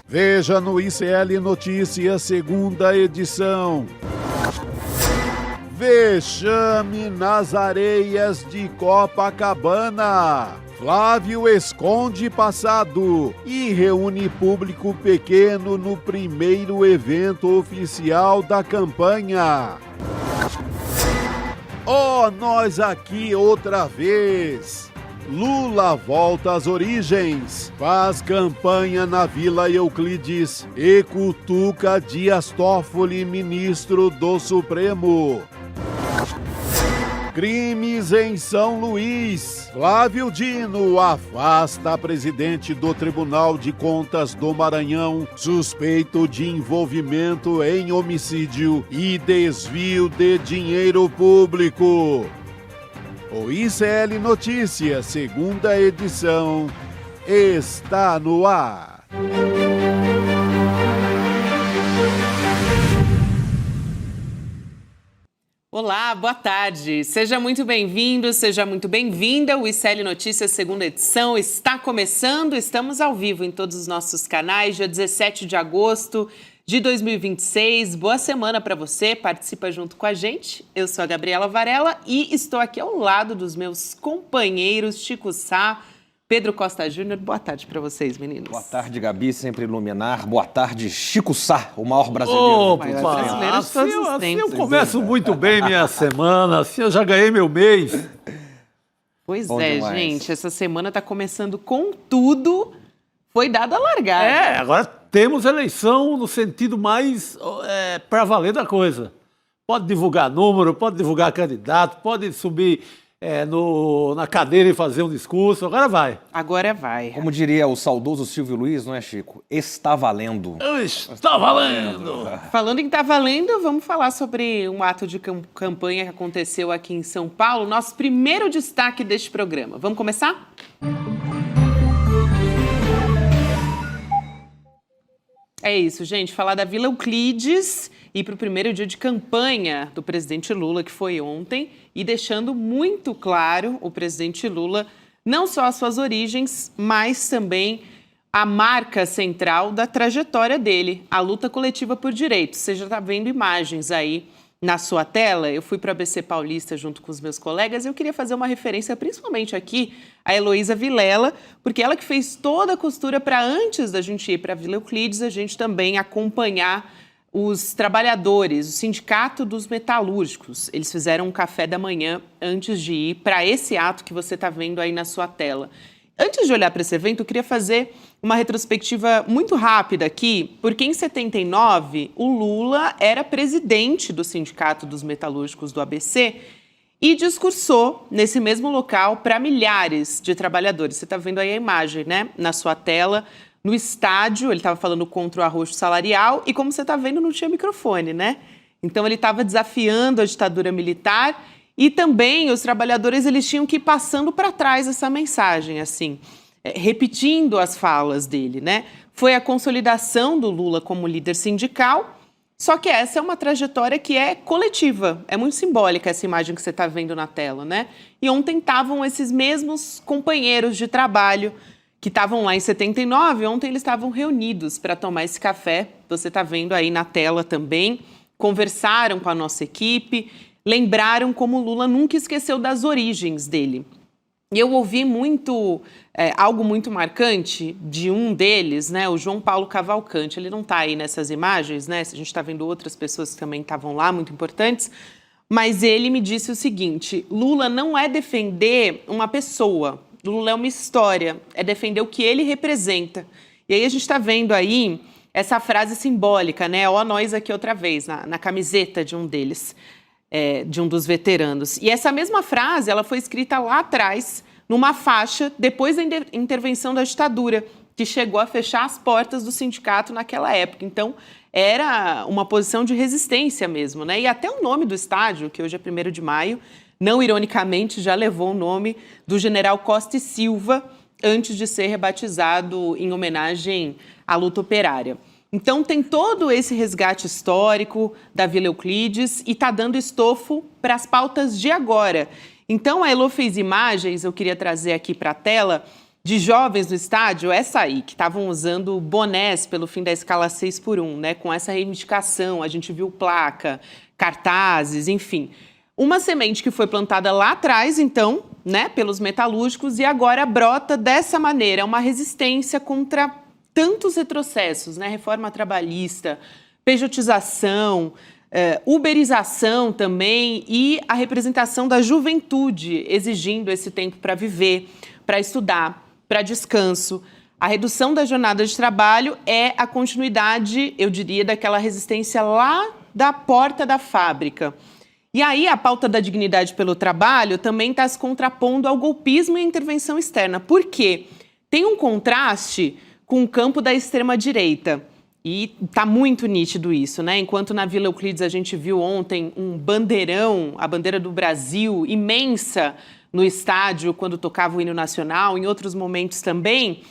Veja no ICL Notícias, segunda edição. Vexame nas areias de Copacabana. Flávio esconde passado e reúne público pequeno no primeiro evento oficial da campanha. Oh, nós aqui outra vez. Lula volta às origens, faz campanha na Vila Euclides e cutuca Dias Toffoli, ministro do Supremo. Crimes em São Luís. Flávio Dino afasta presidente do Tribunal de Contas do Maranhão, suspeito de envolvimento em homicídio e desvio de dinheiro público. O ICL Notícias, segunda edição, está no ar. Olá, boa tarde. Seja muito bem-vindo, seja muito bem-vinda. O ICL Notícias, segunda edição, está começando. Estamos ao vivo em todos os nossos canais, dia 17 de agosto de 2026. Boa semana para você, participa junto com a gente. Eu sou a Gabriela Varela e estou aqui ao lado dos meus companheiros Chico Sá, Pedro Costa Júnior. Boa tarde para vocês, meninos. Boa tarde, Gabi, sempre iluminar. Boa tarde, Chico Sá, o maior brasileiro. Opa, assim eu começo muito bem minha semana, assim eu já ganhei meu mês. Pois Bom é, demais. gente, essa semana está começando com tudo. Foi dada a largada. Agora temos eleição no sentido mais para valer da coisa. Pode divulgar número, pode divulgar candidato, pode subir na cadeira e fazer um discurso, agora vai. Agora vai. Como diria o saudoso Silvio Luiz, não é, Chico? Está valendo. Está valendo! Falando em tá valendo, vamos falar sobre um ato de campanha que aconteceu aqui em São Paulo. Nosso primeiro destaque deste programa. Vamos começar? É isso, gente. Falar da Vila Euclides e para o primeiro dia de campanha do presidente Lula, que foi ontem, e deixando muito claro o presidente Lula, não só as suas origens, mas também a marca central da trajetória dele, a luta coletiva por direitos. Você já está vendo imagens aí na sua tela. Eu fui para a ABC Paulista junto com os meus colegas e eu queria fazer uma referência principalmente aqui a Heloísa Vilela, porque ela que fez toda a costura para antes da gente ir para a Vila Euclides, a gente também acompanhar os trabalhadores, o Sindicato dos Metalúrgicos. Eles fizeram um café da manhã antes de ir para esse ato que você está vendo aí na sua tela. Antes de olhar para esse evento, eu queria fazer uma retrospectiva muito rápida aqui, porque em 79, o Lula era presidente do Sindicato dos Metalúrgicos do ABC e discursou nesse mesmo local para milhares de trabalhadores. Você está vendo aí a imagem, né, na sua tela. No estádio, ele estava falando contra o arrocho salarial e, como você está vendo, não tinha microfone, né? Então, ele estava desafiando a ditadura militar e também os trabalhadores eles tinham que ir passando para trás essa mensagem, assim, repetindo as falas dele, né? Foi a consolidação do Lula como líder sindical, só que essa é uma trajetória que é coletiva, é muito simbólica essa imagem que você está vendo na tela, né? E ontem estavam esses mesmos companheiros de trabalho que estavam lá em 79, ontem eles estavam reunidos para tomar esse café, você está vendo aí na tela também, conversaram com a nossa equipe, lembraram como o Lula nunca esqueceu das origens dele. E eu ouvi algo muito marcante de um deles, né, o João Paulo Cavalcante. Ele não está aí nessas imagens, né? A gente está vendo outras pessoas que também estavam lá, muito importantes. Mas ele me disse o seguinte: Lula não é defender uma pessoa, Lula é uma história, é defender o que ele representa. E aí a gente está vendo aí essa frase simbólica, né? Ó, nós aqui outra vez, na camiseta de um deles. De um dos veteranos. E essa mesma frase, ela foi escrita lá atrás, numa faixa, depois da intervenção da ditadura, que chegou a fechar as portas do sindicato naquela época. Então, era uma posição de resistência mesmo, né? E até o nome do estádio, que hoje é 1º de maio, não ironicamente, já levou o nome do general Costa e Silva, antes de ser rebatizado em homenagem à luta operária. Então, tem todo esse resgate histórico da Vila Euclides e está dando estofo para as pautas de agora. Então, a Elo fez imagens, eu queria trazer aqui para a tela, de jovens no estádio, essa aí, que estavam usando bonés pelo fim da escala 6x1, né? Com essa reivindicação, a gente viu placa, cartazes, enfim. Uma semente que foi plantada lá atrás, então, né, pelos metalúrgicos, e agora brota dessa maneira, uma resistência contra tantos retrocessos, né? Reforma trabalhista, pejotização, uberização também, e a representação da juventude exigindo esse tempo para viver, para estudar, para descanso. A redução da jornada de trabalho é a continuidade, eu diria, daquela resistência lá da porta da fábrica. E aí a pauta da dignidade pelo trabalho também está se contrapondo ao golpismo e à intervenção externa. Por quê? Tem um contraste com o campo da extrema-direita. E está muito nítido isso, né? Enquanto na Vila Euclides a gente viu ontem um bandeirão, a bandeira do Brasil, imensa no estádio quando tocava o hino nacional, em outros momentos também,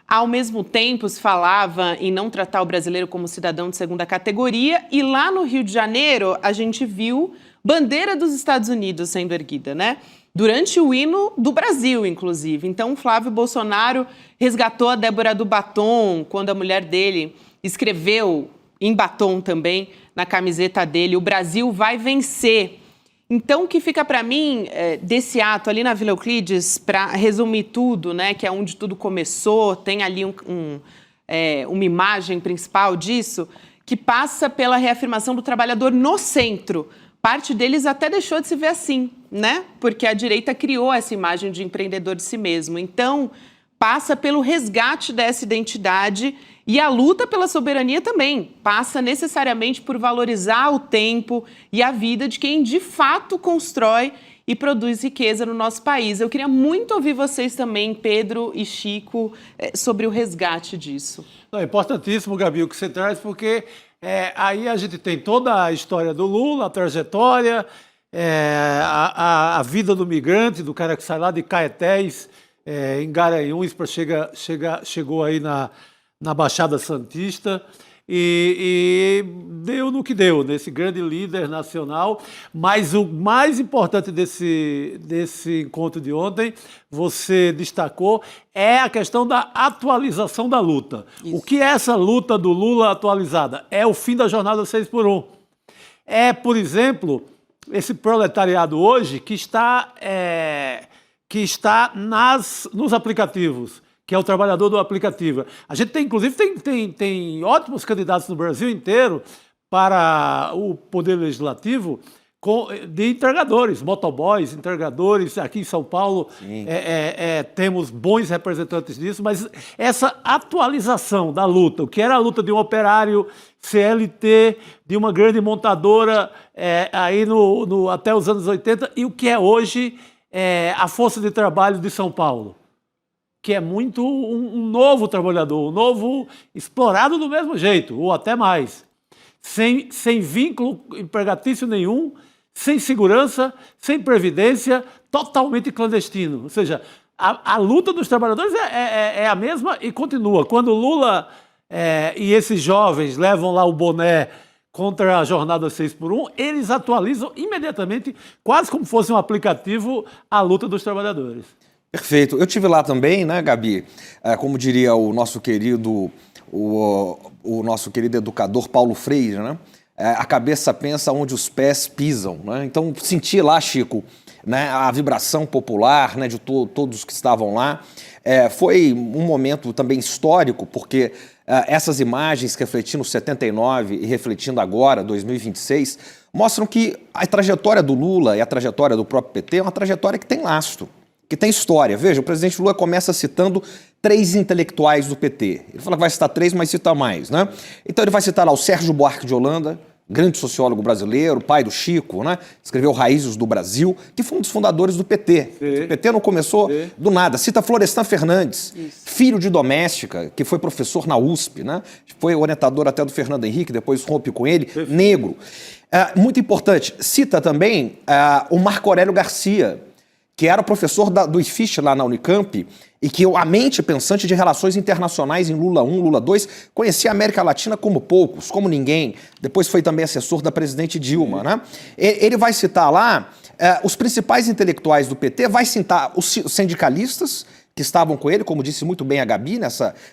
ao mesmo tempo se falava em não tratar o brasileiro como cidadão de segunda categoria, e lá no Rio de Janeiro a gente viu bandeira dos Estados Unidos sendo erguida, né? Durante o hino do Brasil, inclusive. Então, Flávio Bolsonaro resgatou a Débora do Batom, quando a mulher dele escreveu em batom também, na camiseta dele, o Brasil vai vencer. Então, o que fica para mim desse ato ali na Vila Euclides, para resumir tudo, né, que é onde tudo começou, tem ali uma imagem principal disso, que passa pela reafirmação do trabalhador no centro. Parte deles até deixou de se ver assim, né? Porque a direita criou essa imagem de empreendedor de si mesmo. Então, passa pelo resgate dessa identidade e a luta pela soberania também. Passa necessariamente por valorizar o tempo e a vida de quem de fato constrói e produz riqueza no nosso país. Eu queria muito ouvir vocês também, Pedro e Chico, sobre o resgate disso. É importantíssimo, Gabi, o que você traz, porque aí a gente tem toda a história do Lula, a trajetória, a vida do migrante, do cara que sai lá de Caetés, em Garanhuns, chegou aí na Baixada Santista, e deu no que deu, nesse grande líder nacional. Mas o mais importante desse encontro de ontem, você destacou, é a questão da atualização da luta. Isso. O que é essa luta do Lula atualizada? É o fim da jornada 6x1. É, por exemplo, esse proletariado hoje que está nos aplicativos, que é o trabalhador do aplicativo. A gente tem, inclusive, tem ótimos candidatos no Brasil inteiro para o Poder Legislativo de entregadores, motoboys, entregadores. Aqui em São Paulo temos bons representantes disso, mas essa atualização da luta, o que era a luta de um operário CLT, de uma grande montadora aí até os anos 80, e o que é hoje a força de trabalho de São Paulo, que é muito um novo trabalhador, um novo explorado do mesmo jeito, ou até mais, sem vínculo empregatício nenhum, sem segurança, sem previdência, totalmente clandestino. Ou seja, a luta dos trabalhadores é a mesma e continua. Quando Lula e esses jovens levam lá o boné contra a jornada 6x1, eles atualizam imediatamente, quase como fosse um aplicativo, a luta dos trabalhadores. Perfeito. Eu tive lá também, né, Gabi? Como diria o nosso querido educador Paulo Freire, né? A cabeça pensa onde os pés pisam, né? Então, senti lá, Chico, né, a vibração popular, né, de todos que estavam lá. Foi um momento também histórico, porque essas imagens refletindo 79 e refletindo agora, 2026, mostram que a trajetória do Lula e a trajetória do próprio PT é uma trajetória que tem lastro, que tem história. Veja, o presidente Lula começa citando 3 intelectuais do PT. Ele fala que vai citar 3, mas cita mais, né? Então ele vai citar lá o Sérgio Buarque de Holanda, grande sociólogo brasileiro, pai do Chico, né? Escreveu Raízes do Brasil, que foi um dos fundadores do PT. O PT não começou do nada. Cita Florestan Fernandes, filho de doméstica, que foi professor na USP, né? Foi orientador até do Fernando Henrique, depois rompe com ele, negro. Muito importante, cita também o Marco Aurélio Garcia, que era professor do IFISH lá na Unicamp, e que a mente pensante de relações internacionais em Lula I, Lula II, conhecia a América Latina como poucos, como ninguém. Depois foi também assessor da presidente Dilma, né? Ele vai citar lá os principais intelectuais do PT, vai citar os sindicalistas, que estavam com ele, como disse muito bem a Gabi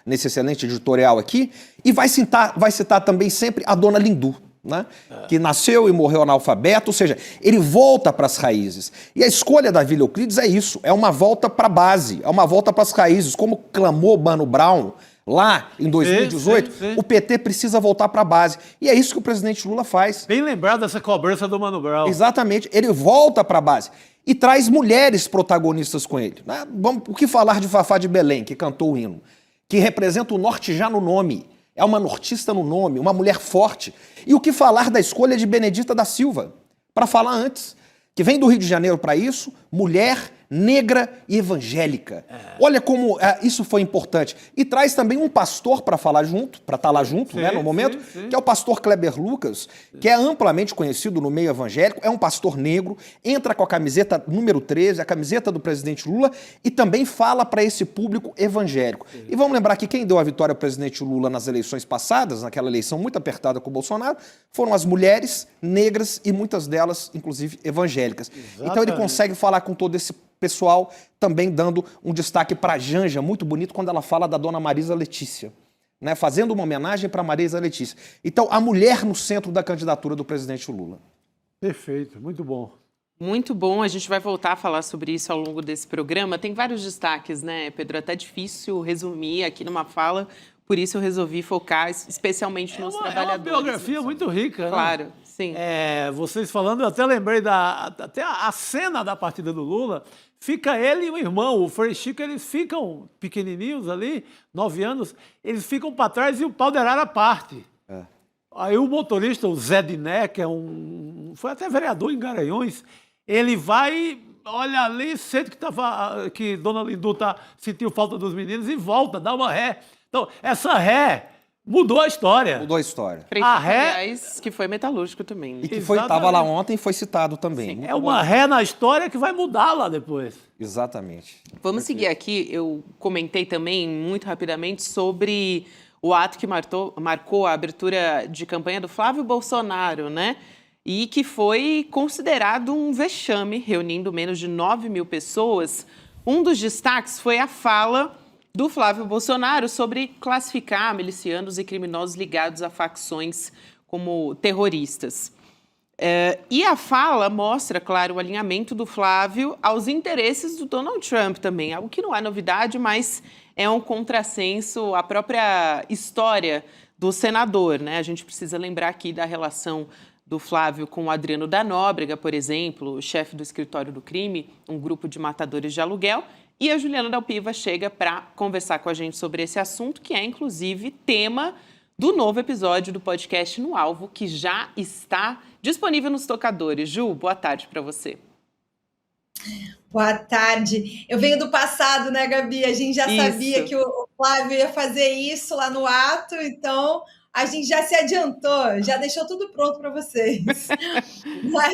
nesse excelente editorial aqui, e vai citar também sempre a dona Lindu, né? Que nasceu e morreu analfabeto, ou seja, ele volta para as raízes. E a escolha da Vila Euclides é isso, é uma volta para a base, é uma volta para as raízes, como clamou Mano Brown lá em 2018, sim. o PT precisa voltar para a base. E é isso que o presidente Lula faz. Bem lembrado dessa cobrança do Mano Brown. Exatamente, ele volta para a base e traz mulheres protagonistas com ele, né? O que falar de Fafá de Belém, que cantou o hino, que representa o norte já no nome, é uma nortista no nome, uma mulher forte. E o que falar da escolha de Benedita da Silva, para falar antes, que vem do Rio de Janeiro para isso, mulher, negra e evangélica. Olha como isso foi importante. E traz também um pastor para falar junto, para estar lá junto, né, no momento, que é o pastor Kleber Lucas, que é amplamente conhecido no meio evangélico, é um pastor negro, entra com a camiseta número 13, a camiseta do presidente Lula, e também fala para esse público evangélico. E vamos lembrar que quem deu a vitória ao presidente Lula nas eleições passadas, naquela eleição muito apertada com o Bolsonaro, foram as mulheres negras e muitas delas, inclusive, evangélicas. Exatamente. Então ele consegue falar com todo esse pessoal, também dando um destaque para a Janja, muito bonito, quando ela fala da dona Marisa Letícia, né, fazendo uma homenagem para Marisa Letícia. Então, a mulher no centro da candidatura do presidente Lula. Perfeito, muito bom. Muito bom, a gente vai voltar a falar sobre isso ao longo desse programa. Tem vários destaques, né, Pedro? Até difícil resumir aqui numa fala, por isso eu resolvi focar especialmente nos trabalhadores. É uma biografia muito rica, claro, né? Sim. Vocês falando, eu até lembrei até a cena da partida do Lula, fica ele e o irmão, o Frei Chico, eles ficam pequenininhos ali, 9 anos, eles ficam para trás e o pau de arara parte. Aí o motorista, o Zé Diné, que foi até vereador em Garanhuns, ele vai, olha ali, sente que Dona Lindu sentiu falta dos meninos e volta, dá uma ré. Então, essa ré mudou a história. Mudou a história. A ré, aliás, que foi metalúrgico também. Né? E que estava lá ontem e foi citado também. É uma ré na história que vai mudar lá depois. Exatamente. Vamos seguir aqui. Eu comentei também, muito rapidamente, sobre o ato que marcou a abertura de campanha do Flávio Bolsonaro, né? E que foi considerado um vexame, reunindo menos de 9 mil pessoas. Um dos destaques foi a fala do Flávio Bolsonaro sobre classificar milicianos e criminosos ligados a facções como terroristas. E a fala mostra, claro, o alinhamento do Flávio aos interesses do Donald Trump também, algo que não é novidade, mas é um contrassenso à própria história do senador, né? A gente precisa lembrar aqui da relação do Flávio com o Adriano da Nóbrega, por exemplo, o chefe do escritório do crime, um grupo de matadores de aluguel. E a Juliana Dalpiva chega para conversar com a gente sobre esse assunto, que é, inclusive, tema do novo episódio do podcast No Alvo, que já está disponível nos tocadores. Ju, boa tarde para você. Boa tarde. Eu venho do passado, né, Gabi? A gente já sabia que o Flávio ia fazer isso lá no ato, então a gente já se adiantou, já deixou tudo pronto para vocês. Mas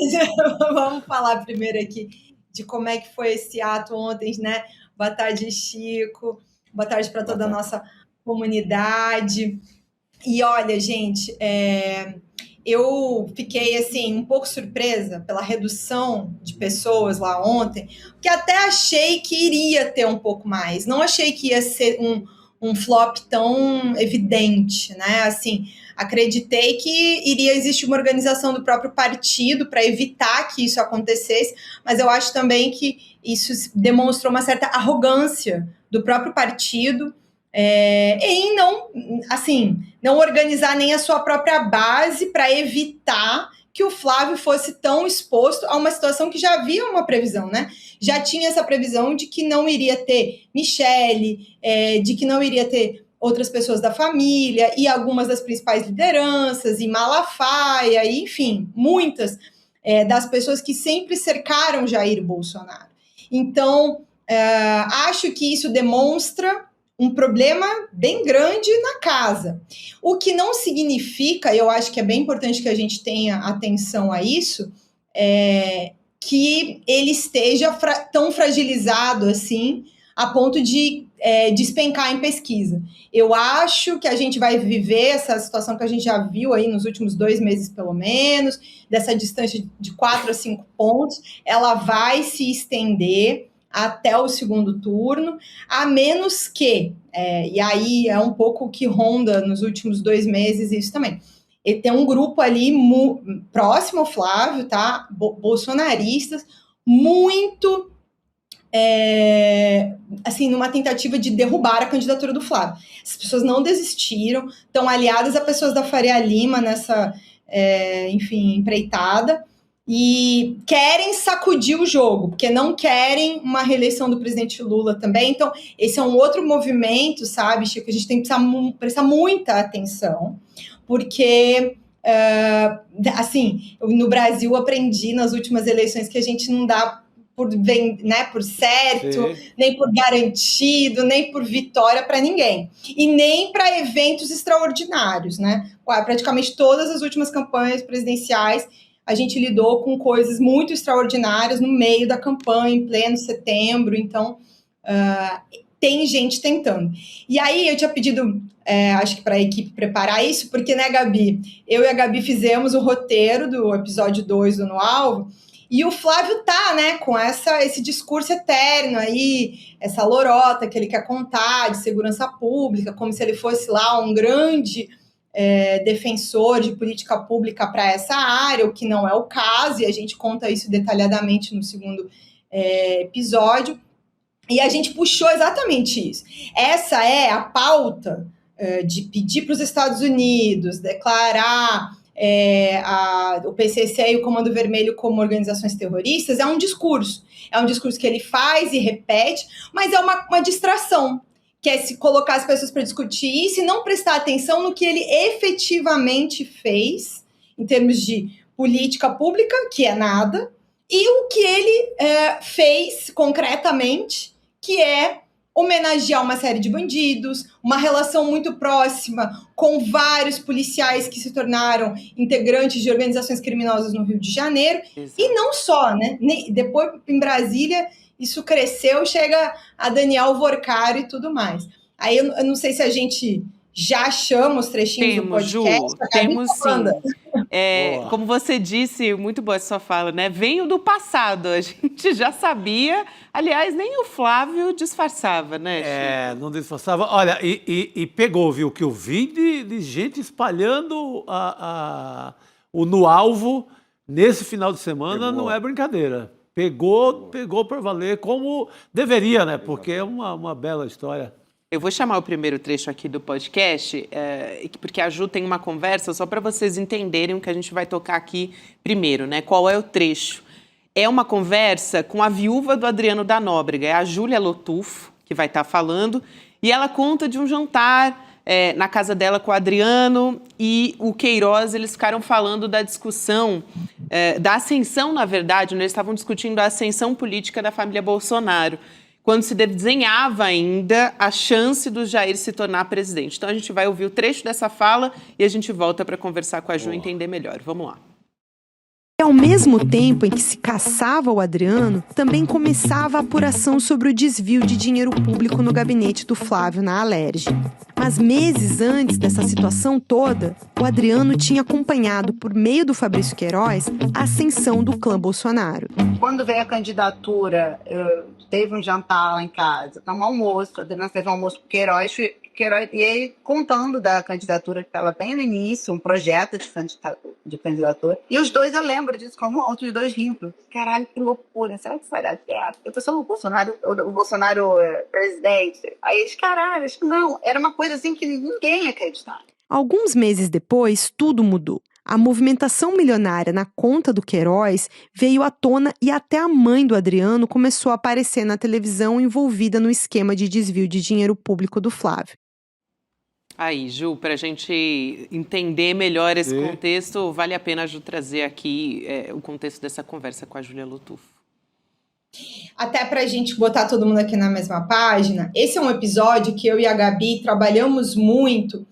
vamos falar primeiro aqui de como é que foi esse ato ontem, né? Boa tarde, Chico. Boa tarde para toda a nossa comunidade. E olha, gente, eu fiquei, assim, um pouco surpresa pela redução de pessoas lá ontem, porque até achei que iria ter um pouco mais. Não achei que ia ser um flop tão evidente, né? Assim, acreditei que iria existir uma organização do próprio partido para evitar que isso acontecesse, mas eu acho também que isso demonstrou uma certa arrogância do próprio partido em não organizar nem a sua própria base para evitar que o Flávio fosse tão exposto a uma situação que já havia uma previsão, né? Já tinha essa previsão de que não iria ter Michele, de que não iria ter outras pessoas da família e algumas das principais lideranças, e Malafaia, e, enfim, muitas das pessoas que sempre cercaram Jair Bolsonaro. Então, acho que isso demonstra um problema bem grande na casa. O que não significa, eu acho que é bem importante que a gente tenha atenção a isso, que ele esteja tão fragilizado assim, a ponto de despencar em pesquisa. Eu acho que a gente vai viver essa situação que a gente já viu aí nos últimos 2 meses, pelo menos, dessa distância de 4 a 5 pontos, ela vai se estender. até o segundo turno, a menos que, e aí é um pouco o que ronda nos últimos 2 meses isso também, ele tem um grupo ali próximo ao Flávio, tá? Bolsonaristas, muito, assim, numa tentativa de derrubar a candidatura do Flávio. As pessoas não desistiram, estão aliadas a pessoas da Faria Lima nessa, enfim, empreitada, e querem sacudir o jogo, porque não querem uma reeleição do presidente Lula também. Então, esse é um outro movimento, sabe, Chico, a gente tem que prestar muita atenção, porque, assim, no Brasil aprendi nas últimas eleições que a gente não dá por certo, nem por garantido, nem por vitória para ninguém. E nem para eventos extraordinários, né? Praticamente todas as últimas campanhas presidenciais a gente lidou com coisas muito extraordinárias no meio da campanha, em pleno setembro, então tem gente tentando. E aí eu tinha pedido, acho que para a equipe preparar isso, porque, né, Gabi, eu e a Gabi fizemos o roteiro do episódio 2 do No Alvo, e o Flávio tá, né, com esse discurso eterno aí, essa lorota que ele quer contar de segurança pública, como se ele fosse lá um grande defensor de política pública para essa área, o que não é o caso, e a gente conta isso detalhadamente no segundo episódio. E a gente puxou exatamente isso. Essa é a pauta de pedir para os Estados Unidos declarar o PCC e o Comando Vermelho como organizações terroristas. É um discurso que ele faz e repete, mas é uma distração, que é se colocar as pessoas para discutir isso e não prestar atenção no que ele efetivamente fez, em termos de política pública, que é nada, e o que ele fez concretamente, que é homenagear uma série de bandidos, uma relação muito próxima com vários policiais que se tornaram integrantes de organizações criminosas no Rio de Janeiro. Exato. E não só, né? Depois, em Brasília, isso cresceu, chega a Daniel Vorcari e tudo mais. Aí eu não sei se a gente já chama os trechinhos do podcast. Ju, temos sim. Como você disse, muito boa essa sua fala, né? Venho do passado, a gente já sabia. Aliás, nem o Flávio disfarçava, né, Chico? Não disfarçava. Olha, e pegou, viu, que eu vi de gente espalhando o No Alvo nesse final de semana. Não é brincadeira. Pegou para valer, como deveria, né? Porque é uma bela história. Eu vou chamar o primeiro trecho aqui do podcast, porque a Ju tem uma conversa, só para vocês entenderem o que a gente vai tocar aqui primeiro, né? Qual é o trecho? É uma conversa com a viúva do Adriano da Nóbrega, é a Júlia Lotufo, que vai estar falando, e ela conta de um jantar na casa dela com o Adriano e o Queiroz. Eles ficaram falando da discussão, da ascensão, na verdade, né? Eles estavam discutindo a ascensão política da família Bolsonaro, quando se desenhava ainda a chance do Jair se tornar presidente. Então a gente vai ouvir o trecho dessa fala e a gente volta para conversar com a Ju e entender melhor. Vamos lá. Ao mesmo tempo em que se caçava o Adriano, também começava a apuração sobre o desvio de dinheiro público no gabinete do Flávio na Alerj. Mas meses antes dessa situação toda, o Adriano tinha acompanhado, por meio do Fabrício Queiroz, a ascensão do clã Bolsonaro. Quando veio a candidatura, teve um jantar lá em casa, um almoço, a Adriano fez um almoço com o Queiroz, e ele contando da candidatura que estava bem no início, um projeto de candidatura. E os dois, eu lembro disso, como alto, os dois rindo. Caralho, que loucura, será que vai dar certo? Eu pensei, o Bolsonaro presidente. Aí eles, caralho, acho que não. Era uma coisa assim que ninguém ia acreditar. Alguns meses depois, tudo mudou. A movimentação milionária na conta do Queiroz veio à tona e até a mãe do Adriano começou a aparecer na televisão envolvida no esquema de desvio de dinheiro público do Flávio. Aí, Ju, para a gente entender melhor esse contexto, vale a pena, Ju, trazer aqui o contexto dessa conversa com a Júlia Lotufo. Até para a gente botar todo mundo aqui na mesma página, esse é um episódio que eu e a Gabi trabalhamos muito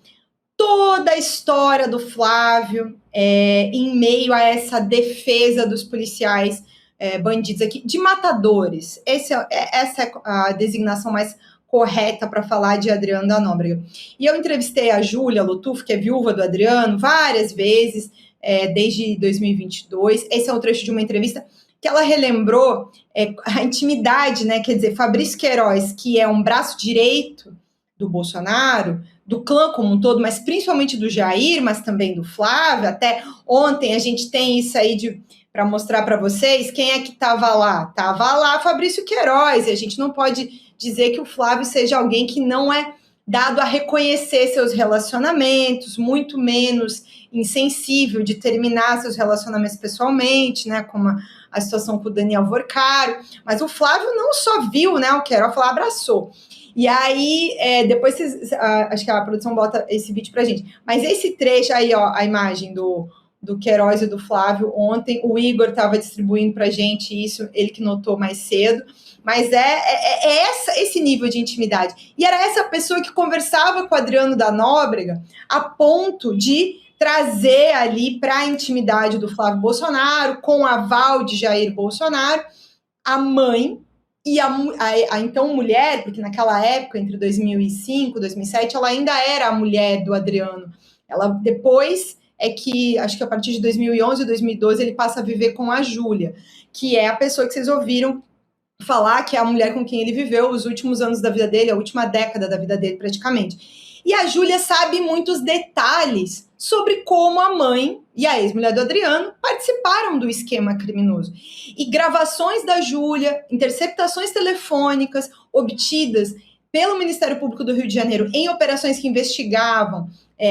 toda a história do Flávio em meio a essa defesa dos policiais bandidos aqui, de matadores. Essa é a designação mais correta para falar de Adriano da Nóbrega. E eu entrevistei a Júlia Lotufo, que é viúva do Adriano, várias vezes, desde 2022. Esse é um trecho de uma entrevista que ela relembrou a intimidade, né? Quer dizer, Fabrício Queiroz, que é um braço direito do Bolsonaro, do clã como um todo, mas principalmente do Jair, mas também do Flávio. Até ontem a gente tem isso aí para mostrar para vocês. Quem é que estava lá? Estava lá Fabrício Queiroz, e a gente não pode dizer que o Flávio seja alguém que não é dado a reconhecer seus relacionamentos, muito menos insensível de terminar seus relacionamentos pessoalmente, né, como a situação com o Daniel Vorcaro. Mas o Flávio não só viu, né, o Queiroz, falou, abraçou. E aí, depois acho que a produção bota esse vídeo pra gente. Mas esse trecho aí, ó, a imagem do Queiroz e do Flávio ontem, o Igor estava distribuindo pra gente isso, ele que notou mais cedo. Mas esse nível de intimidade. E era essa pessoa que conversava com o Adriano da Nóbrega a ponto de trazer ali para a intimidade do Flávio Bolsonaro, com o aval de Jair Bolsonaro, a mãe e a então mulher, porque naquela época, entre 2005 e 2007, ela ainda era a mulher do Adriano. Ela depois acho que a partir de 2011 e 2012, ele passa a viver com a Júlia, que é a pessoa que vocês ouviram falar, que é a mulher com quem ele viveu os últimos anos da vida dele, a última década da vida dele praticamente. E a Júlia sabe muitos detalhes sobre como a mãe e a ex-mulher do Adriano participaram do esquema criminoso. E gravações da Júlia, interceptações telefônicas obtidas pelo Ministério Público do Rio de Janeiro em operações que investigavam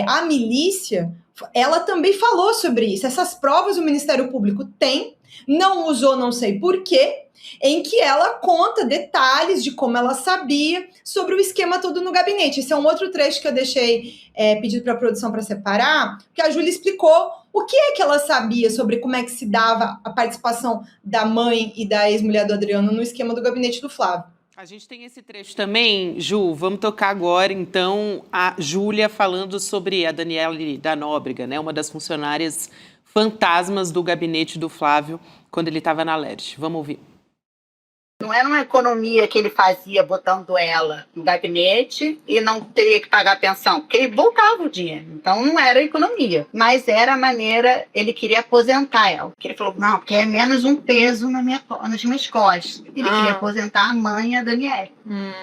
a milícia, ela também falou sobre isso. Essas provas o Ministério Público tem, não usou, não sei por quê, em que ela conta detalhes de como ela sabia sobre o esquema todo no gabinete. Esse é um outro trecho que eu deixei pedido para a produção para separar, que a Júlia explicou o que é que ela sabia sobre como é que se dava a participação da mãe e da ex-mulher do Adriano no esquema do gabinete do Flávio. A gente tem esse trecho também, Ju. Vamos tocar agora, então, a Júlia falando sobre a Daniele da Nóbrega, né? Uma das funcionárias fantasmas do gabinete do Flávio quando ele estava na Alerj. Vamos ouvir. Não era uma economia que ele fazia botando ela no gabinete e não teria que pagar pensão, porque ele voltava o dinheiro. Então não era economia, mas era a maneira, ele queria aposentar ela. Ele falou, não, porque é menos um peso nas minhas costas. Ele queria aposentar a mãe e a Daniele.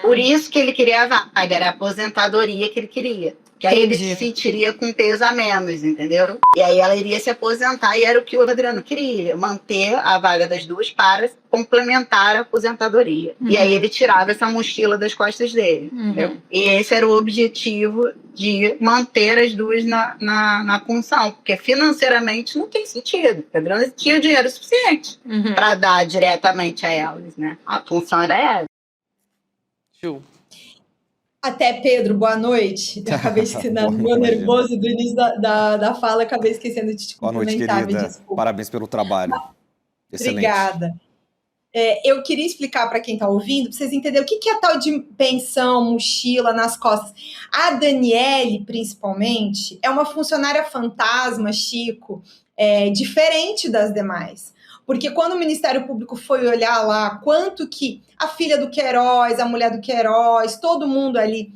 Por isso que ele queria a vaga, era a aposentadoria que ele queria. Que aí ele se sentiria com peso a menos, entendeu? E aí ela iria se aposentar, e era o que o Adriano queria, manter a vaga das duas para complementar a aposentadoria. E aí ele tirava essa mochila das costas dele, entendeu? E esse era o objetivo de manter as duas na função, porque financeiramente não tem sentido. O Adriano tinha dinheiro suficiente para dar diretamente a elas, né? A função era essa. Ju. Até, Pedro, boa noite. Eu acabei esquecendo, no meu nervoso do início da fala, acabei esquecendo de te cumprimentar. Boa noite, querida. Parabéns pelo trabalho. Excelente. Obrigada. Eu queria explicar para quem está ouvindo, para vocês entenderem o que é tal de pensão, mochila nas costas. A Daniele, principalmente, é uma funcionária fantasma, Chico, diferente das demais. Porque quando o Ministério Público foi olhar lá quanto que a filha do Queiroz, a mulher do Queiroz, todo mundo ali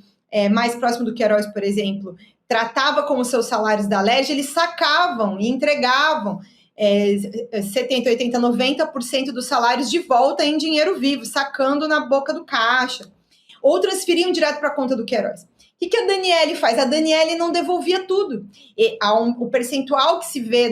mais próximo do Queiroz, por exemplo, tratava como seus salários da Alerj, eles sacavam e entregavam 70%, 80%, 90% dos salários de volta em dinheiro vivo, sacando na boca do caixa. Ou transferiam direto para a conta do Queiroz. O que a Daniele faz? A Daniele não devolvia tudo. O percentual que se vê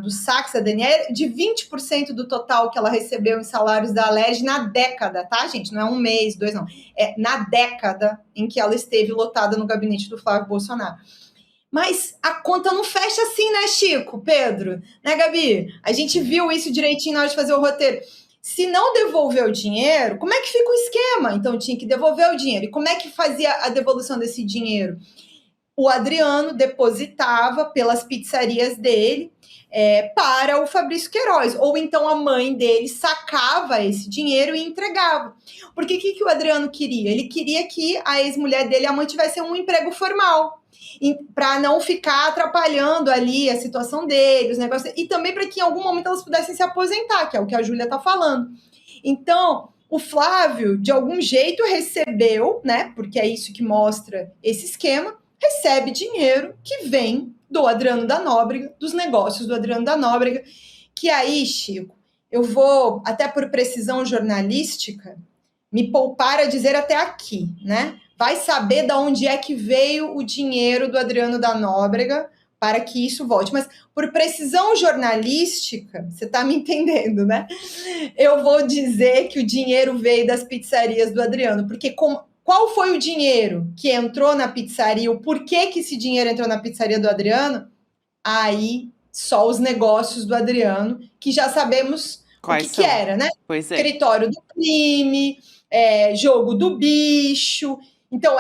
dos saques da Daniele, de 20% do total que ela recebeu em salários da Alerj na década, tá, gente? Não é um mês, 2, não. É na década em que ela esteve lotada no gabinete do Flávio Bolsonaro. Mas a conta não fecha assim, né, Chico, Pedro? Né, Gabi? A gente viu isso direitinho na hora de fazer o roteiro. Se não devolver o dinheiro, como é que fica o esquema? Então tinha que devolver o dinheiro. E como é que fazia a devolução desse dinheiro? O Adriano depositava pelas pizzarias dele para o Fabrício Queiroz. Ou então a mãe dele sacava esse dinheiro e entregava. Porque o que o Adriano queria? Ele queria que a ex-mulher dele, a mãe, tivesse um emprego formal. Para não ficar atrapalhando ali a situação deles, os negócios, e também para que em algum momento elas pudessem se aposentar, que é o que a Júlia está falando. Então, o Flávio, de algum jeito, recebeu, né? Porque é isso que mostra esse esquema, recebe dinheiro que vem do Adriano da Nóbrega, dos negócios do Adriano da Nóbrega, que aí, Chico, eu vou, até por precisão jornalística, me poupar a dizer até aqui, né? Vai saber de onde é que veio o dinheiro do Adriano da Nóbrega para que isso volte. Mas por precisão jornalística, você está me entendendo, né? Eu vou dizer que o dinheiro veio das pizzarias do Adriano, porque qual foi o dinheiro que entrou na pizzaria, o porquê que esse dinheiro entrou na pizzaria do Adriano? Aí só os negócios do Adriano, que já sabemos Quais o que era, né? Pois é. Escritório do crime, jogo do bicho. Então,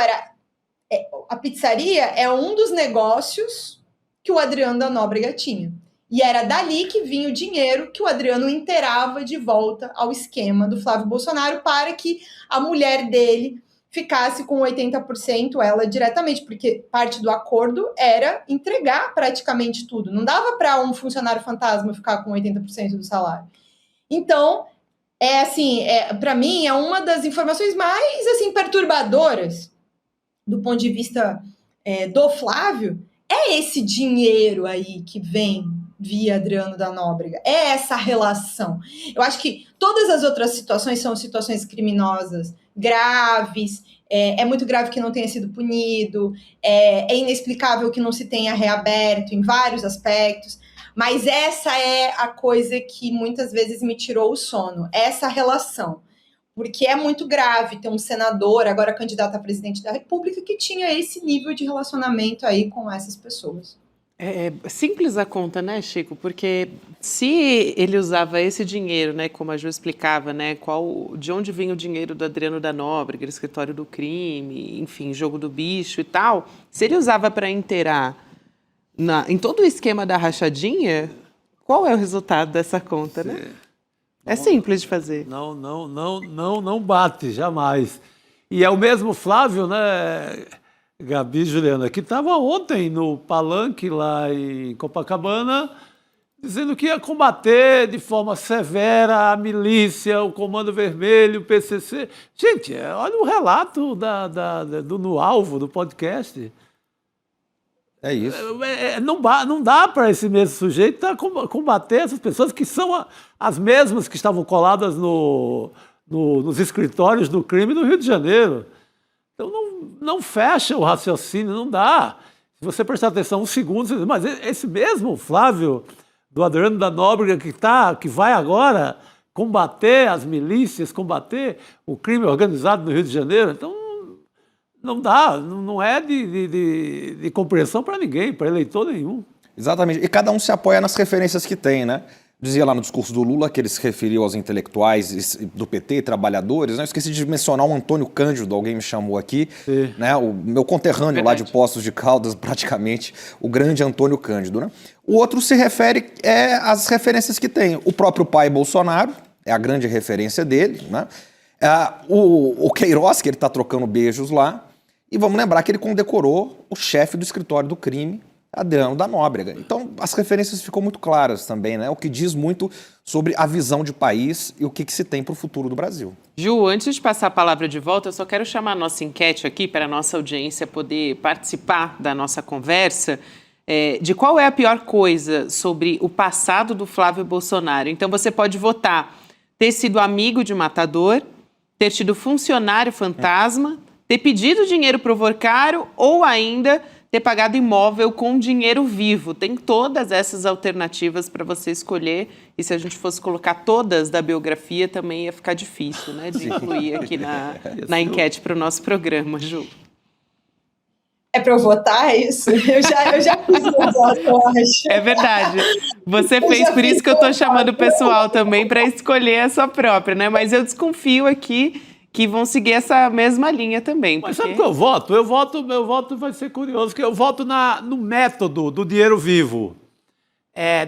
a pizzaria é um dos negócios que o Adriano da Nóbrega tinha. E era dali que vinha o dinheiro que o Adriano inteirava de volta ao esquema do Flávio Bolsonaro para que a mulher dele ficasse com 80%, ela diretamente, porque parte do acordo era entregar praticamente tudo. Não dava para um funcionário fantasma ficar com 80% do salário. Então, para mim, é uma das informações mais assim, perturbadoras do ponto de vista do Flávio, é esse dinheiro aí que vem via Adriano da Nóbrega, é essa relação. Eu acho que todas as outras situações são situações criminosas graves, é muito grave que não tenha sido punido, é inexplicável que não se tenha reaberto em vários aspectos, mas essa é a coisa que muitas vezes me tirou o sono, essa relação. Porque é muito grave ter um senador, agora candidato a presidente da República, que tinha esse nível de relacionamento aí com essas pessoas. É simples a conta, né, Chico? Porque se ele usava esse dinheiro, né, como a Ju explicava, né, de onde vinha o dinheiro do Adriano da Nóbrega, escritório do crime, enfim, jogo do bicho e tal, se ele usava para inteirar em todo o esquema da rachadinha, qual é o resultado dessa conta, né? É simples de fazer. Não bate, jamais. E é o mesmo Flávio, né, Gabi e Juliana, que estava ontem no palanque lá em Copacabana, dizendo que ia combater de forma severa a milícia, o Comando Vermelho, o PCC. Gente, olha o relato no alvo do podcast. É isso. Não dá para esse mesmo sujeito combater essas pessoas que são as mesmas que estavam coladas nos escritórios do crime do Rio de Janeiro. Então não fecha o raciocínio, não dá. Se você prestar atenção um segundo, mas esse mesmo Flávio do Adriano da Nóbrega que vai agora combater as milícias, combater o crime organizado no Rio de Janeiro, então não dá, não é de compreensão para ninguém, para eleitor nenhum. Exatamente. E cada um se apoia nas referências que tem, né? Dizia lá no discurso do Lula que ele se referiu aos intelectuais do PT, trabalhadores, né? Eu esqueci de mencionar o Antônio Cândido, alguém me chamou aqui, né? O meu conterrâneo lá de Poços de Caldas, praticamente, o grande Antônio Cândido, né? O outro se refere às referências que tem. O próprio pai Bolsonaro é a grande referência dele, né? O Queiroz, que ele está trocando beijos lá, e vamos lembrar que ele condecorou o chefe do escritório do crime, Adriano da Nóbrega. Então, as referências ficam muito claras também, né? O que diz muito sobre a visão de país e o que se tem para o futuro do Brasil. Ju, antes de passar a palavra de volta, eu só quero chamar a nossa enquete aqui para a nossa audiência poder participar da nossa conversa, de qual é a pior coisa sobre o passado do Flávio Bolsonaro. Então, você pode votar ter sido amigo de matador, ter tido funcionário fantasma, ter pedido dinheiro pro Vorcaro ou ainda ter pagado imóvel com dinheiro vivo. Tem todas essas alternativas para você escolher. E se a gente fosse colocar todas da biografia, também ia ficar difícil, né, de incluir aqui na enquete para o nosso programa, Ju. É para eu votar, é isso? Eu já fiz meu voto, eu acho. É verdade. Você fez, por isso que eu estou chamando o pessoal também para escolher a sua própria, né? Mas eu desconfio aqui que vão seguir essa mesma linha também. Mas sabe o que eu voto? Meu voto vai ser curioso, porque eu voto no método do dinheiro vivo.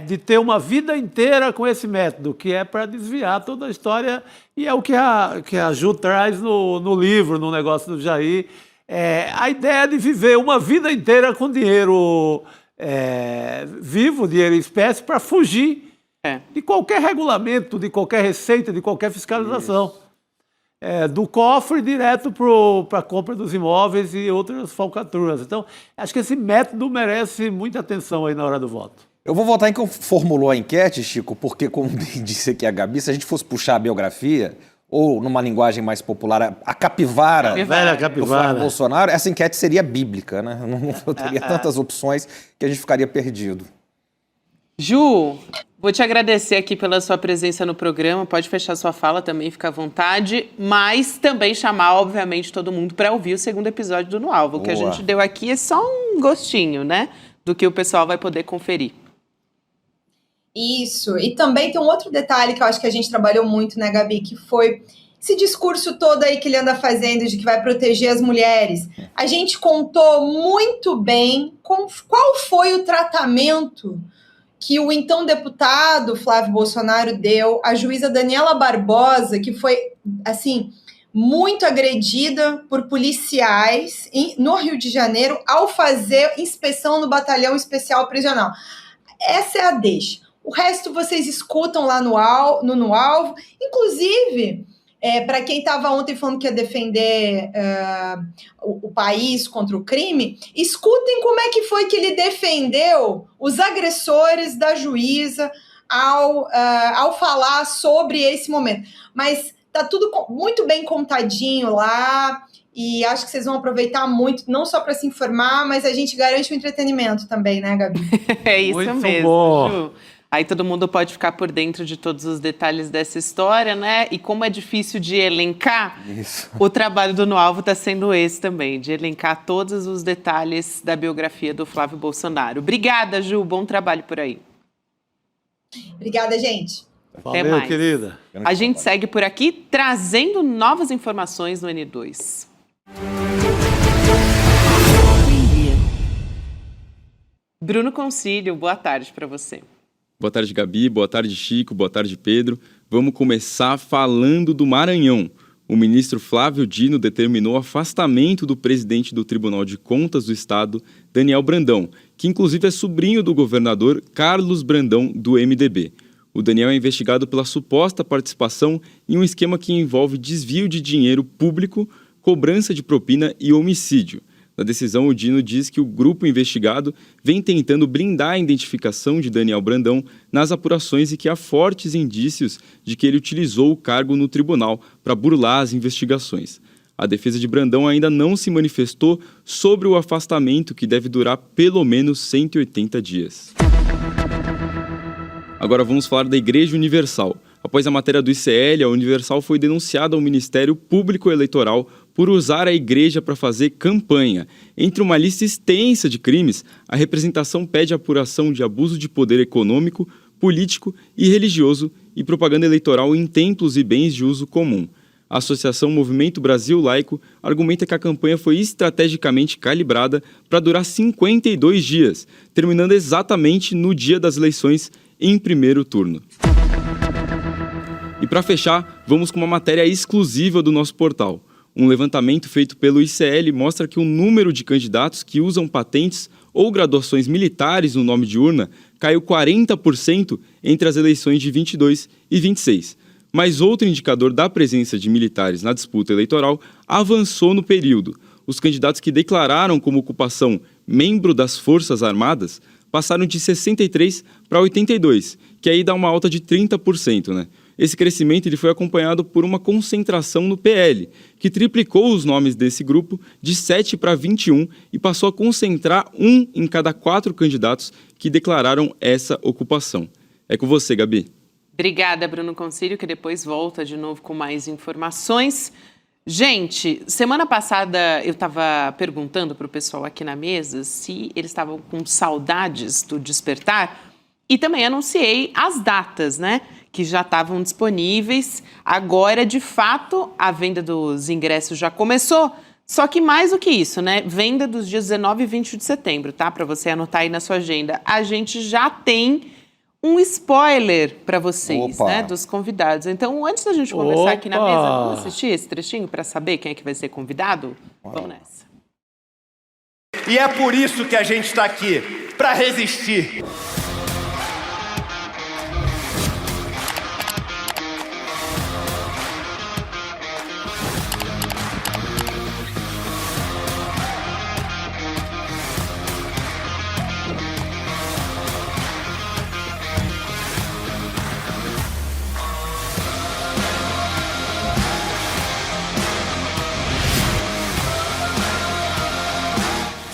De ter uma vida inteira com esse método, que é para desviar toda a história, e é o que a Ju traz no livro, no negócio do Jair. A ideia de viver uma vida inteira com dinheiro vivo, dinheiro em espécie, para fugir de qualquer regulamento, de qualquer receita, de qualquer fiscalização. Do cofre direto para a compra dos imóveis e outras falcatruas. Então, acho que esse método merece muita atenção aí na hora do voto. Eu vou voltar em quem formulou a enquete, Chico, porque, como disse aqui a Gabi, se a gente fosse puxar a biografia, ou numa linguagem mais popular, a capivara Velha do Flávio capivara. Bolsonaro, essa enquete seria bíblica, né? Não teria tantas opções que a gente ficaria perdido. Ju, vou te agradecer aqui pela sua presença no programa. Pode fechar sua fala também, fica à vontade. Mas também chamar, obviamente, todo mundo para ouvir o segundo episódio do No Alvo. O que a gente deu aqui é só um gostinho, né? Do que o pessoal vai poder conferir. Isso. E também tem um outro detalhe que eu acho que a gente trabalhou muito, né, Gabi? Que foi esse discurso todo aí que ele anda fazendo de que vai proteger as mulheres. A gente contou muito bem qual foi o tratamento que o então deputado Flávio Bolsonaro deu à juíza Daniela Barbosa, que foi, assim, muito agredida por policiais no Rio de Janeiro ao fazer inspeção no batalhão especial prisional. Essa é a deixa. O resto vocês escutam lá no Alvo. Inclusive, para quem estava ontem falando que ia defender o país contra o crime, escutem como é que foi que ele defendeu os agressores da juíza ao falar sobre esse momento. Mas tá tudo muito bem contadinho lá. E acho que vocês vão aproveitar muito, não só para se informar, mas a gente garante o entretenimento também, né, Gabi? É isso Muito mesmo, bom. Ju. Aí todo mundo pode ficar por dentro de todos os detalhes dessa história, né? E como é difícil de elencar, o trabalho do No Alvo está sendo esse também, de elencar todos os detalhes da biografia do Flávio Bolsonaro. Obrigada, Ju. Bom trabalho por aí. Obrigada, gente. Até Valeu, mais. querida. A gente segue por aqui trazendo novas informações no N2. Bruno Concílio, boa tarde para você. Boa tarde, Gabi. Boa tarde, Chico. Boa tarde, Pedro. Vamos começar falando do Maranhão. O ministro Flávio Dino determinou o afastamento do presidente do Tribunal de Contas do Estado, Daniel Brandão, que inclusive é sobrinho do governador Carlos Brandão, do MDB. O Daniel é investigado pela suposta participação em um esquema que envolve desvio de dinheiro público, cobrança de propina e homicídio. Na decisão, o Dino diz que o grupo investigado vem tentando blindar a identificação de Daniel Brandão nas apurações e que há fortes indícios de que ele utilizou o cargo no tribunal para burlar as investigações. A defesa de Brandão ainda não se manifestou sobre o afastamento, que deve durar pelo menos 180 dias. Agora vamos falar da Igreja Universal. Após a matéria do ICL, a Universal foi denunciada ao Ministério Público Eleitoral por usar a igreja para fazer campanha. Entre uma lista extensa de crimes, a representação pede apuração de abuso de poder econômico, político e religioso e propaganda eleitoral em templos e bens de uso comum. A Associação Movimento Brasil Laico argumenta que a campanha foi estrategicamente calibrada para durar 52 dias, terminando exatamente no dia das eleições em primeiro turno. E para fechar, vamos com uma matéria exclusiva do nosso portal. Um levantamento feito pelo ICL mostra que o número de candidatos que usam patentes ou graduações militares no nome de urna caiu 40% entre as eleições de 22 e 26. Mas outro indicador da presença de militares na disputa eleitoral avançou no período. Os candidatos que declararam como ocupação membro das Forças Armadas passaram de 63 para 82, que aí dá uma alta de 30%, né? Esse crescimento ele foi acompanhado por uma concentração no PL, que triplicou os nomes desse grupo de 7 para 21 e passou a concentrar 1 em cada 4 candidatos que declararam essa ocupação. É com você, Gabi. Obrigada, Bruno Concílio, que depois volta de novo com mais informações. Gente, semana passada eu estava perguntando para o pessoal aqui na mesa se eles estavam com saudades do Despertar e também anunciei as datas, né, que já estavam disponíveis. Agora, de fato, a venda dos ingressos já começou, só que mais do que isso, né, venda dos dias 19 e 20 de setembro, tá, para você anotar aí na sua agenda. A gente já tem um spoiler para vocês, né, dos convidados. Então, antes da gente conversar aqui na mesa, vamos assistir esse trechinho para saber quem é que vai ser convidado? Vamos nessa. E é por isso que a gente está aqui, para resistir.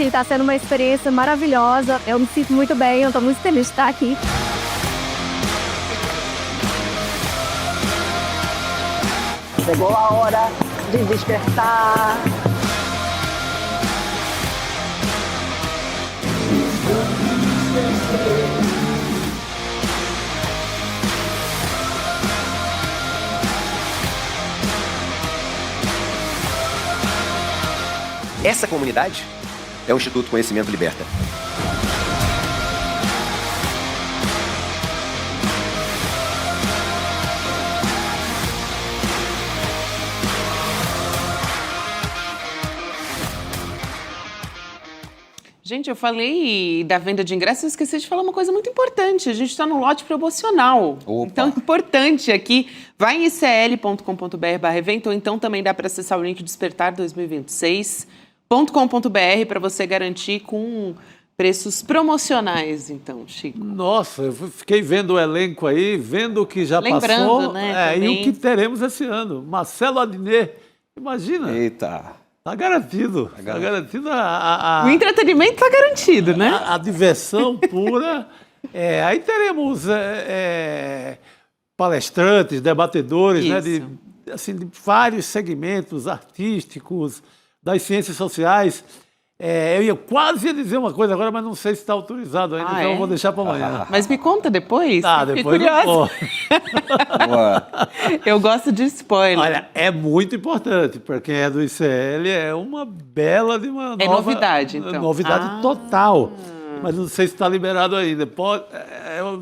está sendo uma experiência maravilhosa. Eu me sinto muito bem, eu estou muito feliz de estar aqui. Chegou a hora de despertar. Essa comunidade é o Instituto Conhecimento Liberta. Gente, eu falei da venda de ingressos, eu esqueci de falar uma coisa muito importante. A gente está no lote promocional. Opa. Então, importante aqui, vai em icl.com.br/evento, ou então também dá para acessar o link Despertar 2026.com.br para você garantir com preços promocionais, então, Chico. Nossa, eu fiquei vendo o elenco aí, vendo o que já Lembrando, passou, né, e o que teremos esse ano. Marcelo Adnet, imagina. Eita. Tá garantido. Tá garantido O entretenimento está garantido, né? A diversão pura. Aí teremos palestrantes, debatedores, né, de vários segmentos artísticos, das ciências sociais. Eu ia quase dizer uma coisa agora, mas não sei se está autorizado ainda, então eu vou deixar para amanhã. Mas me conta depois. Depois curiosa. não. Eu gosto de spoiler. Olha, é muito importante para quem é do ICL, é uma bela de uma nova... novidade, então. Novidade total. Mas não sei se está liberado ainda.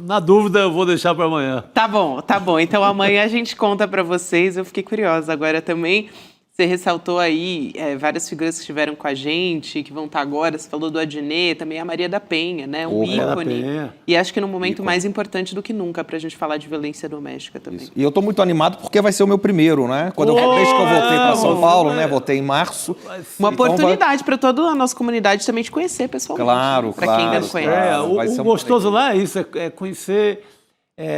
Na dúvida, eu vou deixar para amanhã. Tá bom. Então amanhã a gente conta para vocês. Eu fiquei curiosa agora também. Você ressaltou aí várias figuras que estiveram com a gente, que vão estar agora. Você falou do Adnet, também a Maria da Penha, né? Um ícone. E acho que no momento mais importante do que nunca para a gente falar de violência doméstica também. Isso. E eu estou muito animado porque vai ser o meu primeiro, né? Desde que eu voltei para São Paulo, né? Voltei em março. Uma oportunidade para toda a nossa comunidade também de conhecer pessoalmente. Claro, Para quem ainda não conhece. O gostoso lá é isso, é conhecer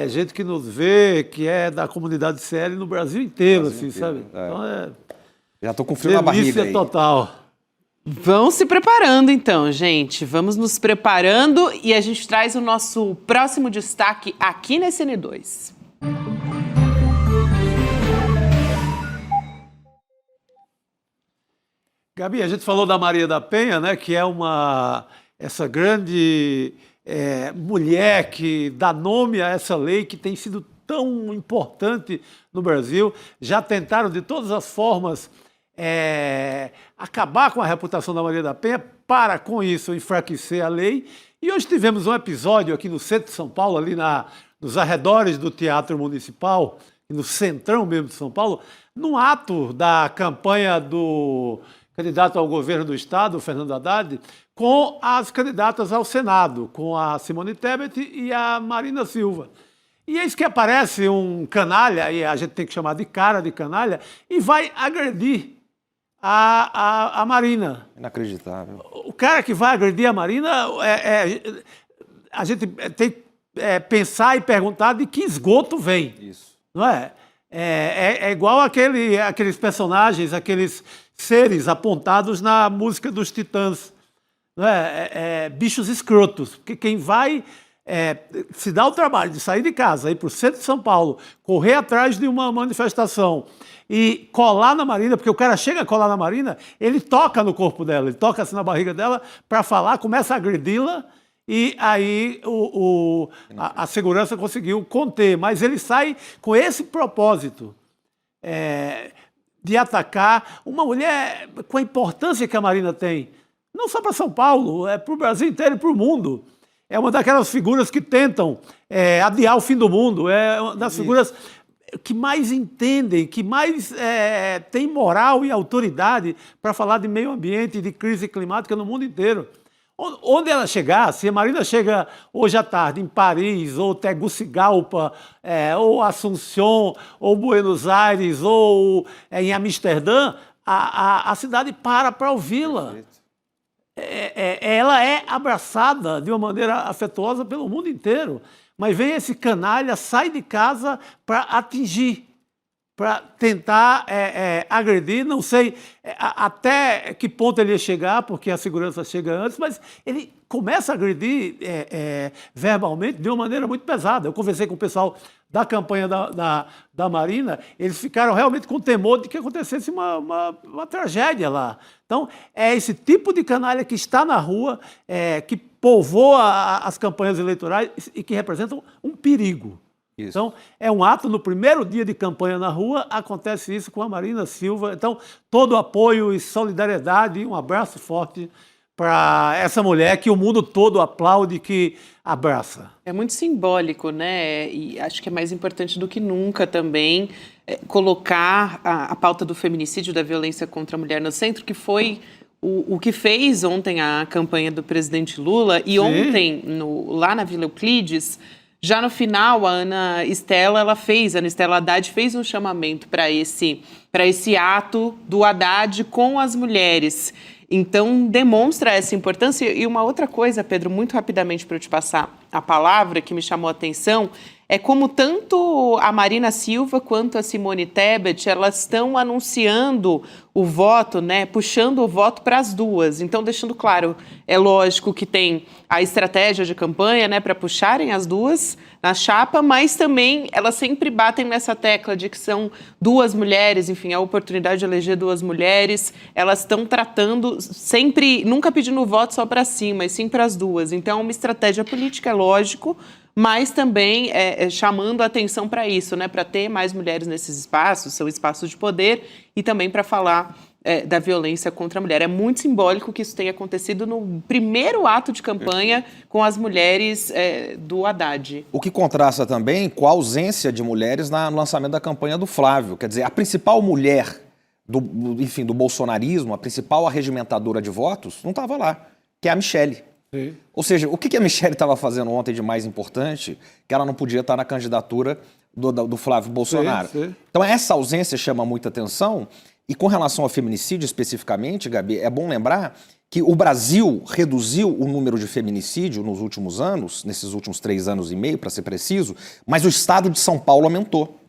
gente que nos vê, que é da comunidade CL no Brasil inteiro, assim, sabe? Então já estou com frio na barriga aí. Total. Vão se preparando então, gente. Vamos nos preparando e a gente traz o nosso próximo destaque aqui na SN2. Gabi, a gente falou da Maria da Penha, né, que é essa grande mulher que dá nome a essa lei que tem sido tão importante no Brasil. Já tentaram de todas as formas acabar com a reputação da Maria da Penha para, com isso, enfraquecer a lei. E hoje tivemos um episódio aqui no centro de São Paulo, ali nos arredores do Teatro Municipal, no centrão mesmo de São Paulo, num ato da campanha do candidato ao governo do Estado, Fernando Haddad, com as candidatas ao Senado, com a Simone Tebet e a Marina Silva. E eis que aparece um canalha, e a gente tem que chamar de cara de canalha, e vai agredir a Marina. Inacreditável. O cara que vai agredir a Marina, a gente tem que pensar e perguntar de que esgoto vem. Isso. Não é? É igual aqueles personagens, aqueles seres apontados na música dos Titãs. Não é? Bichos escrotos. Porque quem vai se dá o trabalho de sair de casa, ir para o centro de São Paulo, correr atrás de uma manifestação e colar na Marina, porque o cara chega a colar na Marina, ele toca no corpo dela, ele toca assim na barriga dela para falar, começa a agredi-la e aí a segurança conseguiu conter. Mas ele sai com esse propósito de atacar uma mulher com a importância que a Marina tem, não só para São Paulo, para o Brasil inteiro e para o mundo. É uma daquelas figuras que tentam adiar o fim do mundo, é uma das figuras que mais entendem, que mais tem moral e autoridade para falar de meio ambiente e de crise climática no mundo inteiro. Onde ela chegar, se a Marina chega hoje à tarde em Paris, ou Tegucigalpa, ou Assunção, ou Buenos Aires, ou em Amsterdã, a cidade para ouvi-la. Ela é abraçada de uma maneira afetuosa pelo mundo inteiro. Mas vem esse canalha, sai de casa para atingir para tentar agredir, não sei até que ponto ele ia chegar, porque a segurança chega antes, mas ele começa a agredir verbalmente de uma maneira muito pesada. Eu conversei com o pessoal da campanha da Marina, eles ficaram realmente com temor de que acontecesse uma tragédia lá. Então, é esse tipo de canalha que está na rua, que povoa as campanhas eleitorais e que representam um perigo. Isso. Então, é um ato, no primeiro dia de campanha na rua, acontece isso com a Marina Silva. Então, todo apoio e solidariedade, um abraço forte para essa mulher que o mundo todo aplaude, que abraça. É muito simbólico, né? E acho que é mais importante do que nunca também colocar a pauta do feminicídio, da violência contra a mulher no centro, que foi o que fez ontem a campanha do presidente Lula. E ontem, lá na Vila Euclides, já no final, a Ana Estela Haddad fez um chamamento para esse ato do Haddad com as mulheres. Então, demonstra essa importância. E uma outra coisa, Pedro, muito rapidamente para eu te passar a palavra, que me chamou a atenção, é como tanto a Marina Silva quanto a Simone Tebet, elas estão anunciando o voto, né, puxando o voto para as duas. Então, deixando claro, é lógico que tem a estratégia de campanha, né, para puxarem as duas na chapa, mas também elas sempre batem nessa tecla de que são duas mulheres, enfim, a oportunidade de eleger duas mulheres, elas estão tratando sempre, nunca pedindo voto só para si, mas sim para as duas. Então, é uma estratégia política, é lógico, mas também chamando a atenção para isso, né, para ter mais mulheres nesses espaços, são espaços de poder, e também para falar da violência contra a mulher. É muito simbólico que isso tenha acontecido no primeiro ato de campanha com as mulheres do Haddad. O que contrasta também com a ausência de mulheres no lançamento da campanha do Flávio. Quer dizer, a principal mulher do bolsonarismo, a principal arregimentadora de votos, não estava lá, que é a Michelle. Sim. Ou seja, o que a Michelle estava fazendo ontem de mais importante, que ela não podia estar na candidatura do Flávio Bolsonaro. Sim. Então essa ausência chama muita atenção. E com relação ao feminicídio especificamente, Gabi, é bom lembrar que o Brasil reduziu o número de feminicídio nos últimos anos, nesses últimos 3 anos e meio, para ser preciso, mas o estado de São Paulo aumentou.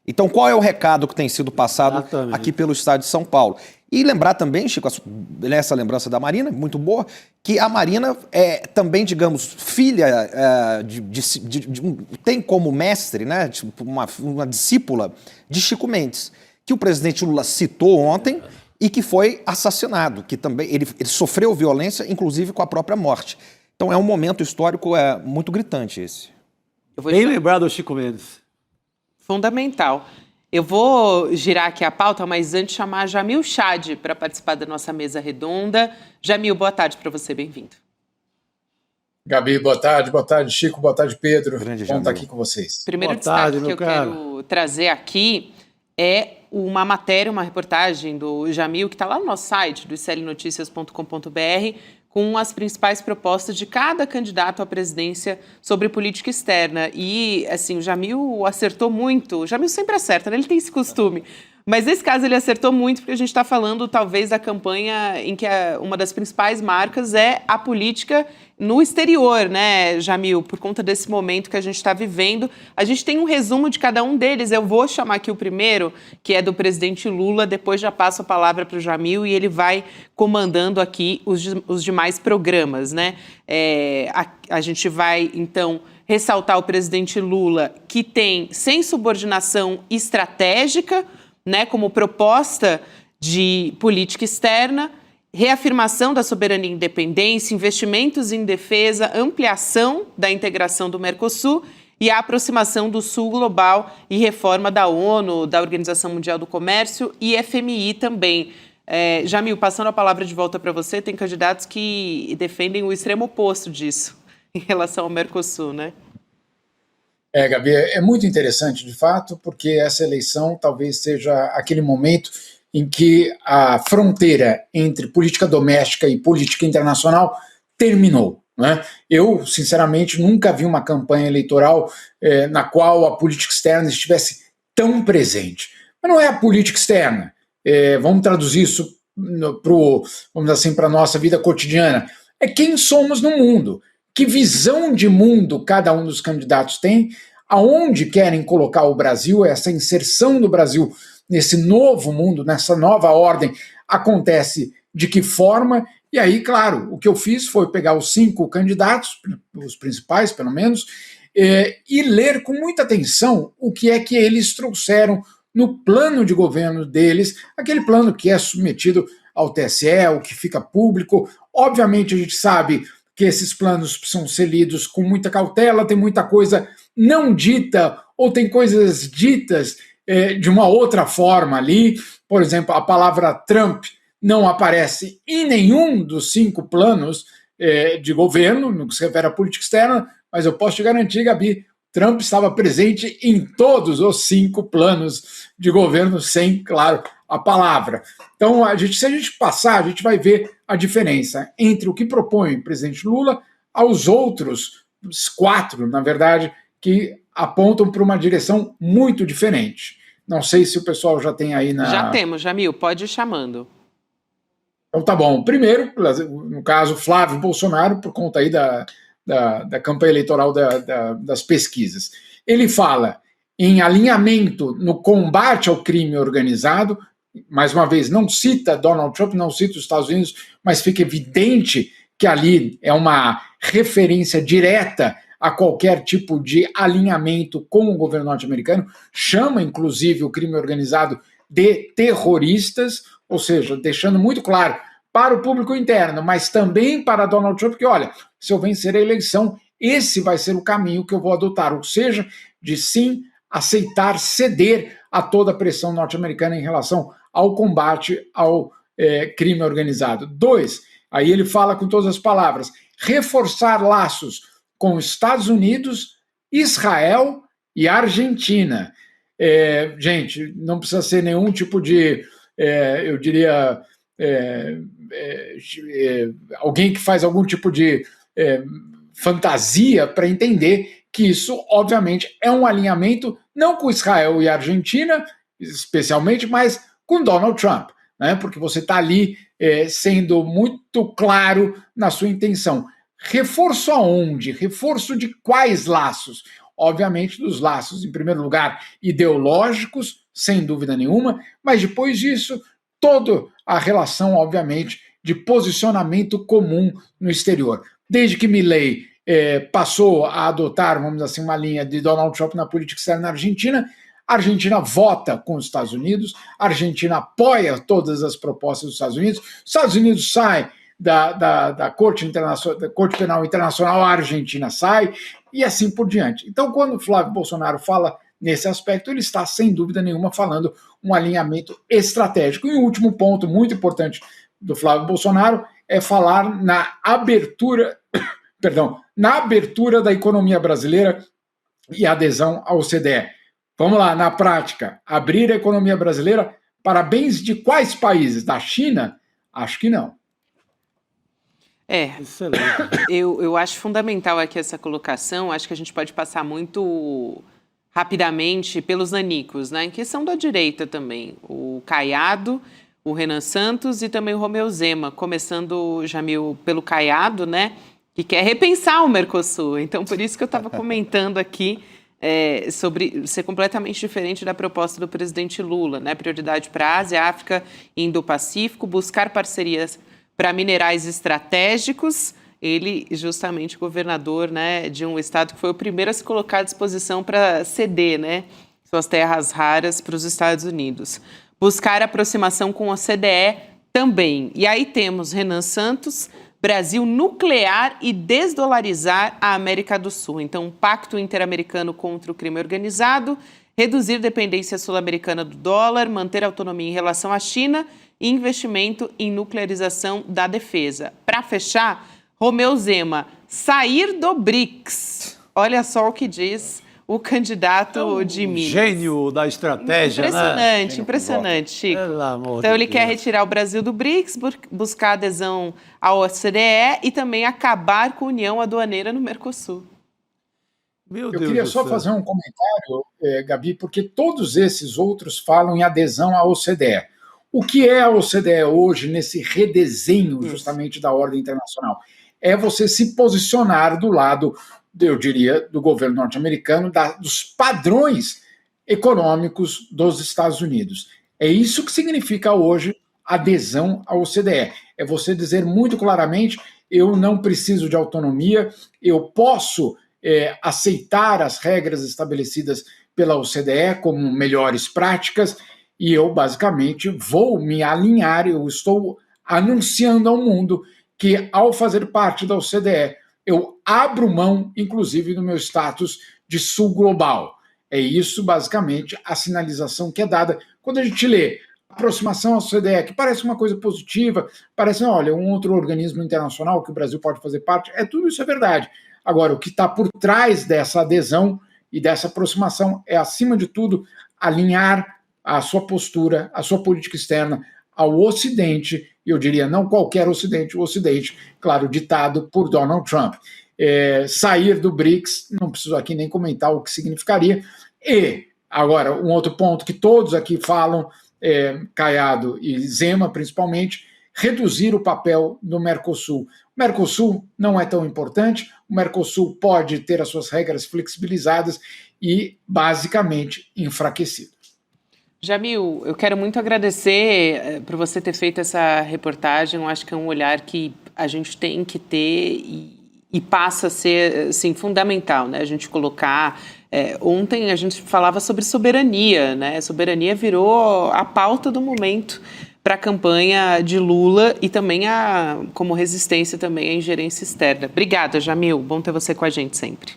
Então qual é o recado que tem sido passado aqui pelo estado de São Paulo? E lembrar também, Chico, nessa lembrança da Marina, muito boa, que a Marina é também, digamos, filha, tem como mestre, né, uma discípula de Chico Mendes, que o presidente Lula citou ontem e que foi assassinado, que também ele sofreu violência, inclusive com a própria morte. Então é um momento histórico muito gritante esse. Bem lembrado do Chico Mendes. Fundamental. Eu vou girar aqui a pauta, mas antes chamar Jamil Chad para participar da nossa mesa redonda. Jamil, boa tarde para você, bem-vindo. Gabi, boa tarde, Chico, boa tarde, Pedro. Bom estar aqui com vocês. Primeiro destaque que eu quero trazer aqui é uma matéria, uma reportagem do Jamil, que está lá no nosso site, do iclnoticias.com.br, com as principais propostas de cada candidato à presidência sobre política externa. E, assim, o Jamil acertou muito. O Jamil sempre acerta, né? Ele tem esse costume. Mas nesse caso ele acertou muito, porque a gente está falando, talvez, da campanha em que uma das principais marcas é a política no exterior, né, Jamil? Por conta desse momento que a gente está vivendo. A gente tem um resumo de cada um deles. Eu vou chamar aqui o primeiro, que é do presidente Lula, depois já passo a palavra para o Jamil e ele vai comandando aqui os demais programas, né? A gente vai, então, ressaltar o presidente Lula, que tem, sem subordinação estratégica, né, como proposta de política externa, reafirmação da soberania e independência, investimentos em defesa, ampliação da integração do Mercosul e a aproximação do Sul global e reforma da ONU, da Organização Mundial do Comércio e FMI também. Jamil, passando a palavra de volta para você, tem candidatos que defendem o extremo oposto disso em relação ao Mercosul, né? Gabi, é muito interessante, de fato, porque essa eleição talvez seja aquele momento em que a fronteira entre política doméstica e política internacional terminou, né? Eu, sinceramente, nunca vi uma campanha eleitoral na qual a política externa estivesse tão presente. Mas não é a política externa. Vamos traduzir isso para a nossa vida cotidiana. É quem somos no mundo. Que visão de mundo cada um dos candidatos tem aonde querem colocar o Brasil, essa inserção do Brasil nesse novo mundo, nessa nova ordem, acontece de que forma. E aí, claro, o que eu fiz foi pegar os 5 candidatos, os principais pelo menos, e ler com muita atenção o que é que eles trouxeram no plano de governo deles, aquele plano que é submetido ao TSE, o que fica público. Obviamente a gente sabe que esses planos precisam ser lidos com muita cautela, tem muita coisa não dita, ou tem coisas ditas de uma outra forma ali. Por exemplo, a palavra Trump não aparece em nenhum dos 5 planos de governo, no que se refere à política externa, mas eu posso te garantir, Gabi, Trump estava presente em todos os 5 planos de governo, sem, claro, a palavra. Então, se a gente passar, a gente vai ver a diferença entre o que propõe o presidente Lula aos outros 4, na verdade, que apontam para uma direção muito diferente. Não sei se o pessoal já tem aí na... Já temos, Jamil, pode ir chamando. Então tá bom. Primeiro, no caso, Flávio Bolsonaro, por conta aí da campanha eleitoral das pesquisas. Ele fala em alinhamento no combate ao crime organizado. Mais uma vez, não cita Donald Trump, não cita os Estados Unidos, mas fica evidente que ali é uma referência direta a qualquer tipo de alinhamento com o governo norte-americano. Chama, inclusive, o crime organizado de terroristas, ou seja, deixando muito claro para o público interno, mas também para Donald Trump, que, olha, se eu vencer a eleição, esse vai ser o caminho que eu vou adotar, ou seja, de sim aceitar ceder a toda a pressão norte-americana em relação ao combate ao crime organizado. 2, aí ele fala com todas as palavras, reforçar laços com os Estados Unidos, Israel e Argentina. Gente, não precisa ser nenhum tipo de, eu diria, alguém que faz algum tipo de fantasia para entender que isso, obviamente, é um alinhamento não com Israel e Argentina, especialmente, mas com Donald Trump, né? Porque você está ali sendo muito claro na sua intenção. Reforço aonde? Reforço de quais laços? Obviamente dos laços, em primeiro lugar, ideológicos, sem dúvida nenhuma, mas depois disso, toda a relação, obviamente, de posicionamento comum no exterior. Desde que Milei passou a adotar, vamos dizer assim, uma linha de Donald Trump na política externa na Argentina, a Argentina vota com os Estados Unidos, a Argentina apoia todas as propostas dos Estados Unidos, os Estados Unidos sai da Corte Penal Internacional, a Argentina sai, e assim por diante. Então, quando o Flávio Bolsonaro fala nesse aspecto, ele está, sem dúvida nenhuma, falando um alinhamento estratégico. E o último ponto muito importante do Flávio Bolsonaro é falar na abertura da economia brasileira e adesão à OCDE. Vamos lá, na prática, abrir a economia brasileira para bens de quais países? Da China? Acho que não. Excelente. Eu acho fundamental aqui essa colocação, acho que a gente pode passar muito rapidamente pelos nanicos, né? Que são da direita também, o Caiado, o Renan Santos e também o Romeu Zema, começando, Jamil, pelo Caiado, né? Que quer repensar o Mercosul, então por isso que eu estava comentando aqui sobre ser completamente diferente da proposta do presidente Lula, né? Prioridade para a Ásia, África e Indo-Pacífico, buscar parcerias para minerais estratégicos. Ele, justamente, governador, né, de um estado que foi o primeiro a se colocar à disposição para ceder, né, suas terras raras para os Estados Unidos. Buscar aproximação com a OCDE também. E aí temos Renan Santos, Brasil nuclear e desdolarizar a América do Sul. Então, um pacto interamericano contra o crime organizado, reduzir dependência sul-americana do dólar, manter autonomia em relação à China e investimento em nuclearização da defesa. Para fechar, Romeu Zema, sair do BRICS. Olha só o que diz o candidato de Minas. Gênio da estratégia, impressionante, né? Impressionante, Chico. Então ele quer retirar o Brasil do BRICS, buscar adesão à OCDE e também acabar com a união aduaneira no Mercosul. Eu queria só fazer um comentário, Gabi, porque todos esses outros falam em adesão à OCDE. O que é a OCDE hoje nesse redesenho justamente da ordem internacional? é você se posicionar do lado, eu diria, do governo norte-americano, dos padrões econômicos dos Estados Unidos. É isso que significa hoje adesão à OCDE. É você dizer muito claramente, eu não preciso de autonomia, eu posso aceitar as regras estabelecidas pela OCDE como melhores práticas, e eu, basicamente, vou me alinhar, eu estou anunciando ao mundo que, ao fazer parte da OCDE, eu abro mão, inclusive, do meu status de sul global. É isso, basicamente, a sinalização que é dada. Quando a gente lê aproximação à OCDE, que parece uma coisa positiva, parece, olha, um outro organismo internacional que o Brasil pode fazer parte, tudo isso é verdade. Agora, o que está por trás dessa adesão e dessa aproximação é, acima de tudo, alinhar a sua postura, a sua política externa ao Ocidente, e eu diria não qualquer Ocidente, o Ocidente, claro, ditado por Donald Trump. Sair do BRICS, não preciso aqui nem comentar o que significaria. E, agora, um outro ponto que todos aqui falam, Caiado e Zema principalmente, reduzir o papel do Mercosul. O Mercosul não é tão importante, o Mercosul pode ter as suas regras flexibilizadas e, basicamente, enfraquecido. Jamil, eu quero muito agradecer por você ter feito essa reportagem. Eu acho que é um olhar que a gente tem que ter e passa a ser assim, fundamental, né? A gente colocar... ontem a gente falava sobre soberania, né? Soberania virou a pauta do momento para a campanha de Lula e também como resistência também à ingerência externa. Obrigada, Jamil. Bom ter você com a gente sempre.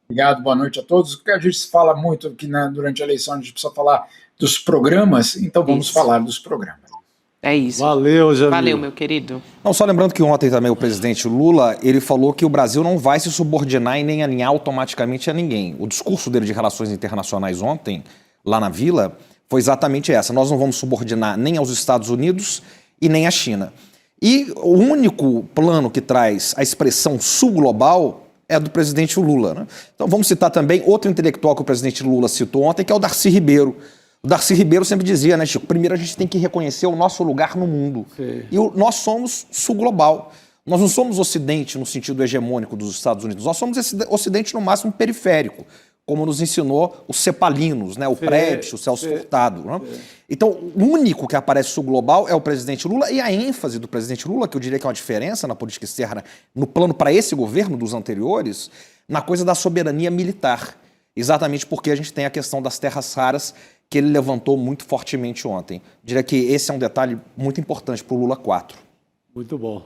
Obrigado, boa noite a todos. Porque a gente fala muito aqui durante a eleição, a gente precisa falar dos programas, então vamos falar dos programas. É isso. Valeu, Jamil. Valeu, meu querido. Não, só lembrando que ontem também o presidente Lula, ele falou que o Brasil não vai se subordinar e nem alinhar automaticamente a ninguém. O discurso dele de relações internacionais ontem, lá na Vila, foi exatamente essa. Nós não vamos subordinar nem aos Estados Unidos e nem à China. E o único plano que traz a expressão sul global é do presidente Lula, né? Então vamos citar também outro intelectual que o presidente Lula citou ontem, que é o Darcy Ribeiro. O Darcy Ribeiro sempre dizia, né, Chico? Primeiro a gente tem que reconhecer o nosso lugar no mundo. Sim. E nós somos sul global. Nós não somos ocidente no sentido hegemônico dos Estados Unidos. Nós somos esse ocidente no máximo periférico, como nos ensinou os cepalinos, né? O Prebisch, o Celso Furtado. Né? Então, o único que aparece sul global é o presidente Lula, e a ênfase do presidente Lula, que eu diria que é uma diferença na política externa, no plano para esse governo dos anteriores, na coisa da soberania militar. Exatamente porque a gente tem a questão das terras raras, que ele levantou muito fortemente ontem. Eu diria que esse é um detalhe muito importante para o Lula 4. Muito bom.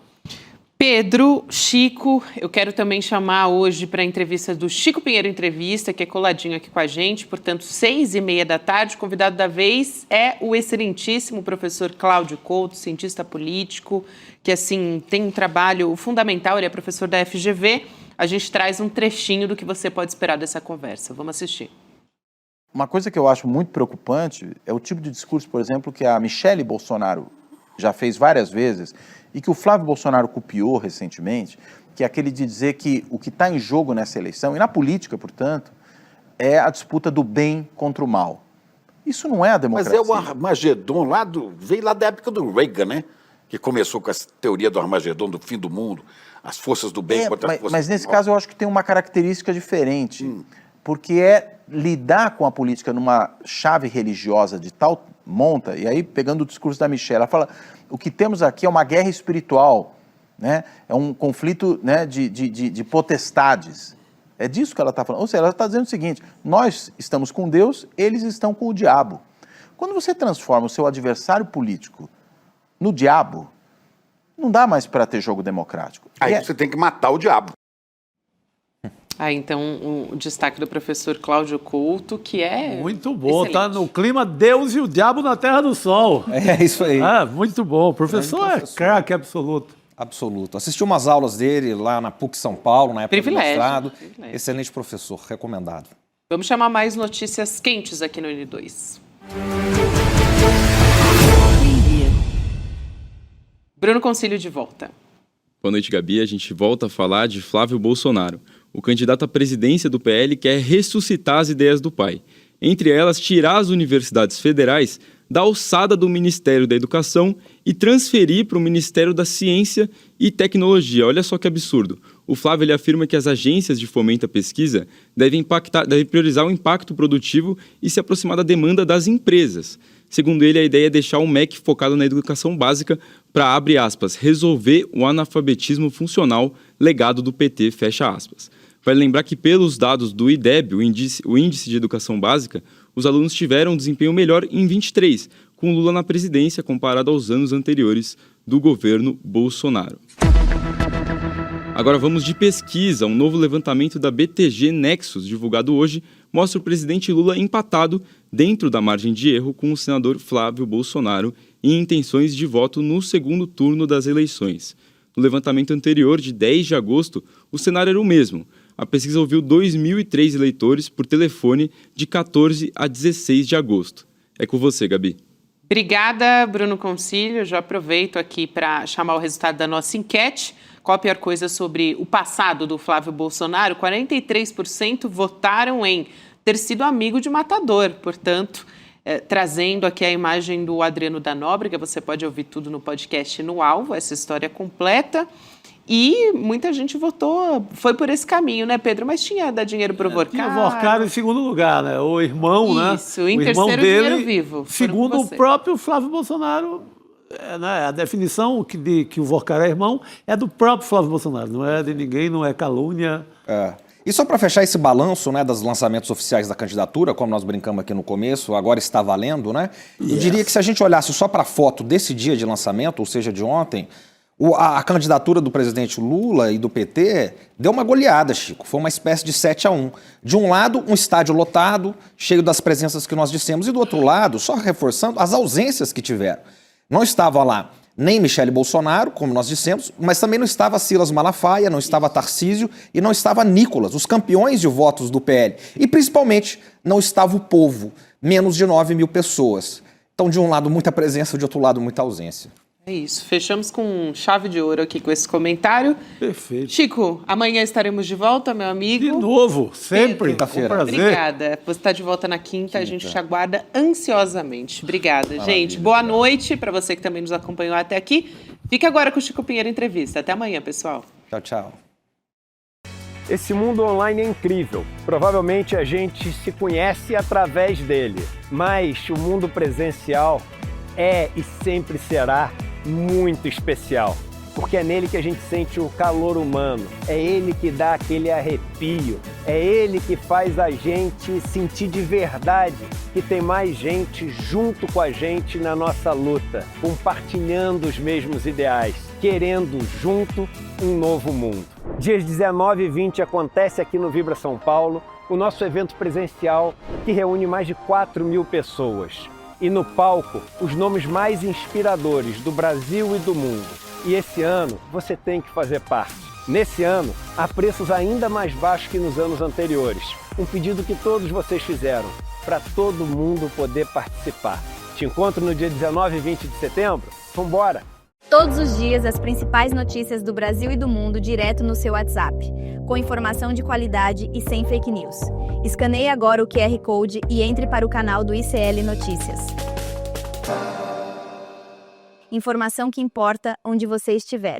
Pedro, Chico, eu quero também chamar hoje para a entrevista do Chico Pinheiro Entrevista, que é coladinho aqui com a gente, portanto, 6h30 da tarde. O convidado da vez é o excelentíssimo professor Cláudio Couto, cientista político, que, assim, tem um trabalho fundamental, ele é professor da FGV. A gente traz um trechinho do que você pode esperar dessa conversa. Vamos assistir. Uma coisa que eu acho muito preocupante é o tipo de discurso, por exemplo, que a Michele Bolsonaro já fez várias vezes, e que o Flávio Bolsonaro copiou recentemente, que é aquele de dizer que o que está em jogo nessa eleição, e na política, portanto, é a disputa do bem contra o mal. Isso não é a democracia. Mas é o Armagedon veio lá da época do Reagan, né? Que começou com essa teoria do Armagedon, do fim do mundo, as forças do bem contra as forças do mal. Mas nesse caso eu acho que tem uma característica diferente, porque é lidar com a política numa chave religiosa de tal monta, e aí pegando o discurso da Michelle, ela fala, o que temos aqui é uma guerra espiritual, né? É um conflito, né, de potestades. É disso que ela está falando. Ou seja, ela está dizendo o seguinte, nós estamos com Deus, eles estão com o diabo. Quando você transforma o seu adversário político no diabo, não dá mais para ter jogo democrático. Aí você tem que matar o diabo. Então, o destaque do professor Cláudio Couto, que é muito bom, excelente. Tá no clima Deus e o Diabo na Terra do Sol. É isso aí. Muito bom. O professor é craque absoluto. Absoluto. Assisti umas aulas dele lá na PUC São Paulo, na época do mestrado. Privilégio. Excelente professor, recomendado. Vamos chamar mais notícias quentes aqui no N2. Bruno Concílio de volta. Boa noite, Gabi. A gente volta a falar de Flávio Bolsonaro. O candidato à presidência do PL quer ressuscitar as ideias do pai. Entre elas, tirar as universidades federais da alçada do Ministério da Educação e transferir para o Ministério da Ciência e Tecnologia. Olha só que absurdo. O Flávio ele afirma que as agências de fomento à pesquisa devem priorizar o impacto produtivo e se aproximar da demanda das empresas. Segundo ele, a ideia é deixar o MEC focado na educação básica para, abre aspas, resolver o analfabetismo funcional legado do PT, fecha aspas. Vale lembrar que, pelos dados do IDEB, o Índice de Educação Básica, os alunos tiveram um desempenho melhor em 23, com Lula na presidência comparado aos anos anteriores do governo Bolsonaro. Agora vamos de pesquisa. Um novo levantamento da BTG Nexus, divulgado hoje, mostra o presidente Lula empatado dentro da margem de erro com o senador Flávio Bolsonaro em intenções de voto no segundo turno das eleições. No levantamento anterior, de 10 de agosto, o cenário era o mesmo. A pesquisa ouviu 2.003 eleitores por telefone de 14 a 16 de agosto. É com você, Gabi. Obrigada, Bruno Concílio. Já aproveito aqui para chamar o resultado da nossa enquete. Qual a pior coisa sobre o passado do Flávio Bolsonaro? 43% votaram em ter sido amigo de matador. Portanto, trazendo aqui a imagem do Adriano da Nóbrega, você pode ouvir tudo no podcast No Alvo, essa história completa. E muita gente votou, foi por esse caminho, né, Pedro? Mas tinha dar dinheiro pro Vorcaro. Tinha o Vorcaro em segundo lugar, né? O irmão, né? Isso, em terceiro, dinheiro vivo. Segundo o próprio Flávio Bolsonaro, né? A definição que o Vorcaro é irmão é do próprio Flávio Bolsonaro, não é de ninguém, não é calúnia. E só para fechar esse balanço, né, dos lançamentos oficiais da candidatura, como nós brincamos aqui no começo, agora está valendo, né? Eu diria que se a gente olhasse só para a foto desse dia de lançamento, ou seja, de ontem, a candidatura do presidente Lula e do PT deu uma goleada, Chico. Foi uma espécie de 7-1. De um lado, um estádio lotado, cheio das presenças que nós dissemos, e do outro lado, só reforçando as ausências que tiveram. Não estava lá nem Michele Bolsonaro, como nós dissemos, mas também não estava Silas Malafaia, não estava Tarcísio e não estava Nicolas, os campeões de votos do PL. E, principalmente, não estava o povo, menos de 9 mil pessoas. Então, de um lado, muita presença, de outro lado, muita ausência. É isso, fechamos com chave de ouro aqui com esse comentário. Perfeito. Chico, amanhã estaremos de volta, meu amigo. De novo, sempre. Quinta-feira. Um prazer. Obrigada. Você está de volta na quinta, a gente te aguarda ansiosamente. Obrigada, gente. Boa noite para você que também nos acompanhou até aqui. Fica agora com o Chico Pinheiro Entrevista. Até amanhã, pessoal. Tchau, tchau. Esse mundo online é incrível. Provavelmente a gente se conhece através dele. Mas o mundo presencial é e sempre será muito especial, porque é nele que a gente sente o calor humano, é ele que dá aquele arrepio, é ele que faz a gente sentir de verdade que tem mais gente junto com a gente na nossa luta, compartilhando os mesmos ideais, querendo junto um novo mundo. Dias 19 e 20 acontece aqui no Vibra São Paulo, o nosso evento presencial que reúne mais de 4.000 pessoas. E no palco, os nomes mais inspiradores do Brasil e do mundo. E esse ano, você tem que fazer parte. Nesse ano, há preços ainda mais baixos que nos anos anteriores. Um pedido que todos vocês fizeram, para todo mundo poder participar. Te encontro no dia 19 e 20 de setembro. Vambora! Todos os dias, as principais notícias do Brasil e do mundo direto no seu WhatsApp, com informação de qualidade e sem fake news. Escaneie agora o QR Code e entre para o canal do ICL Notícias. Informação que importa onde você estiver.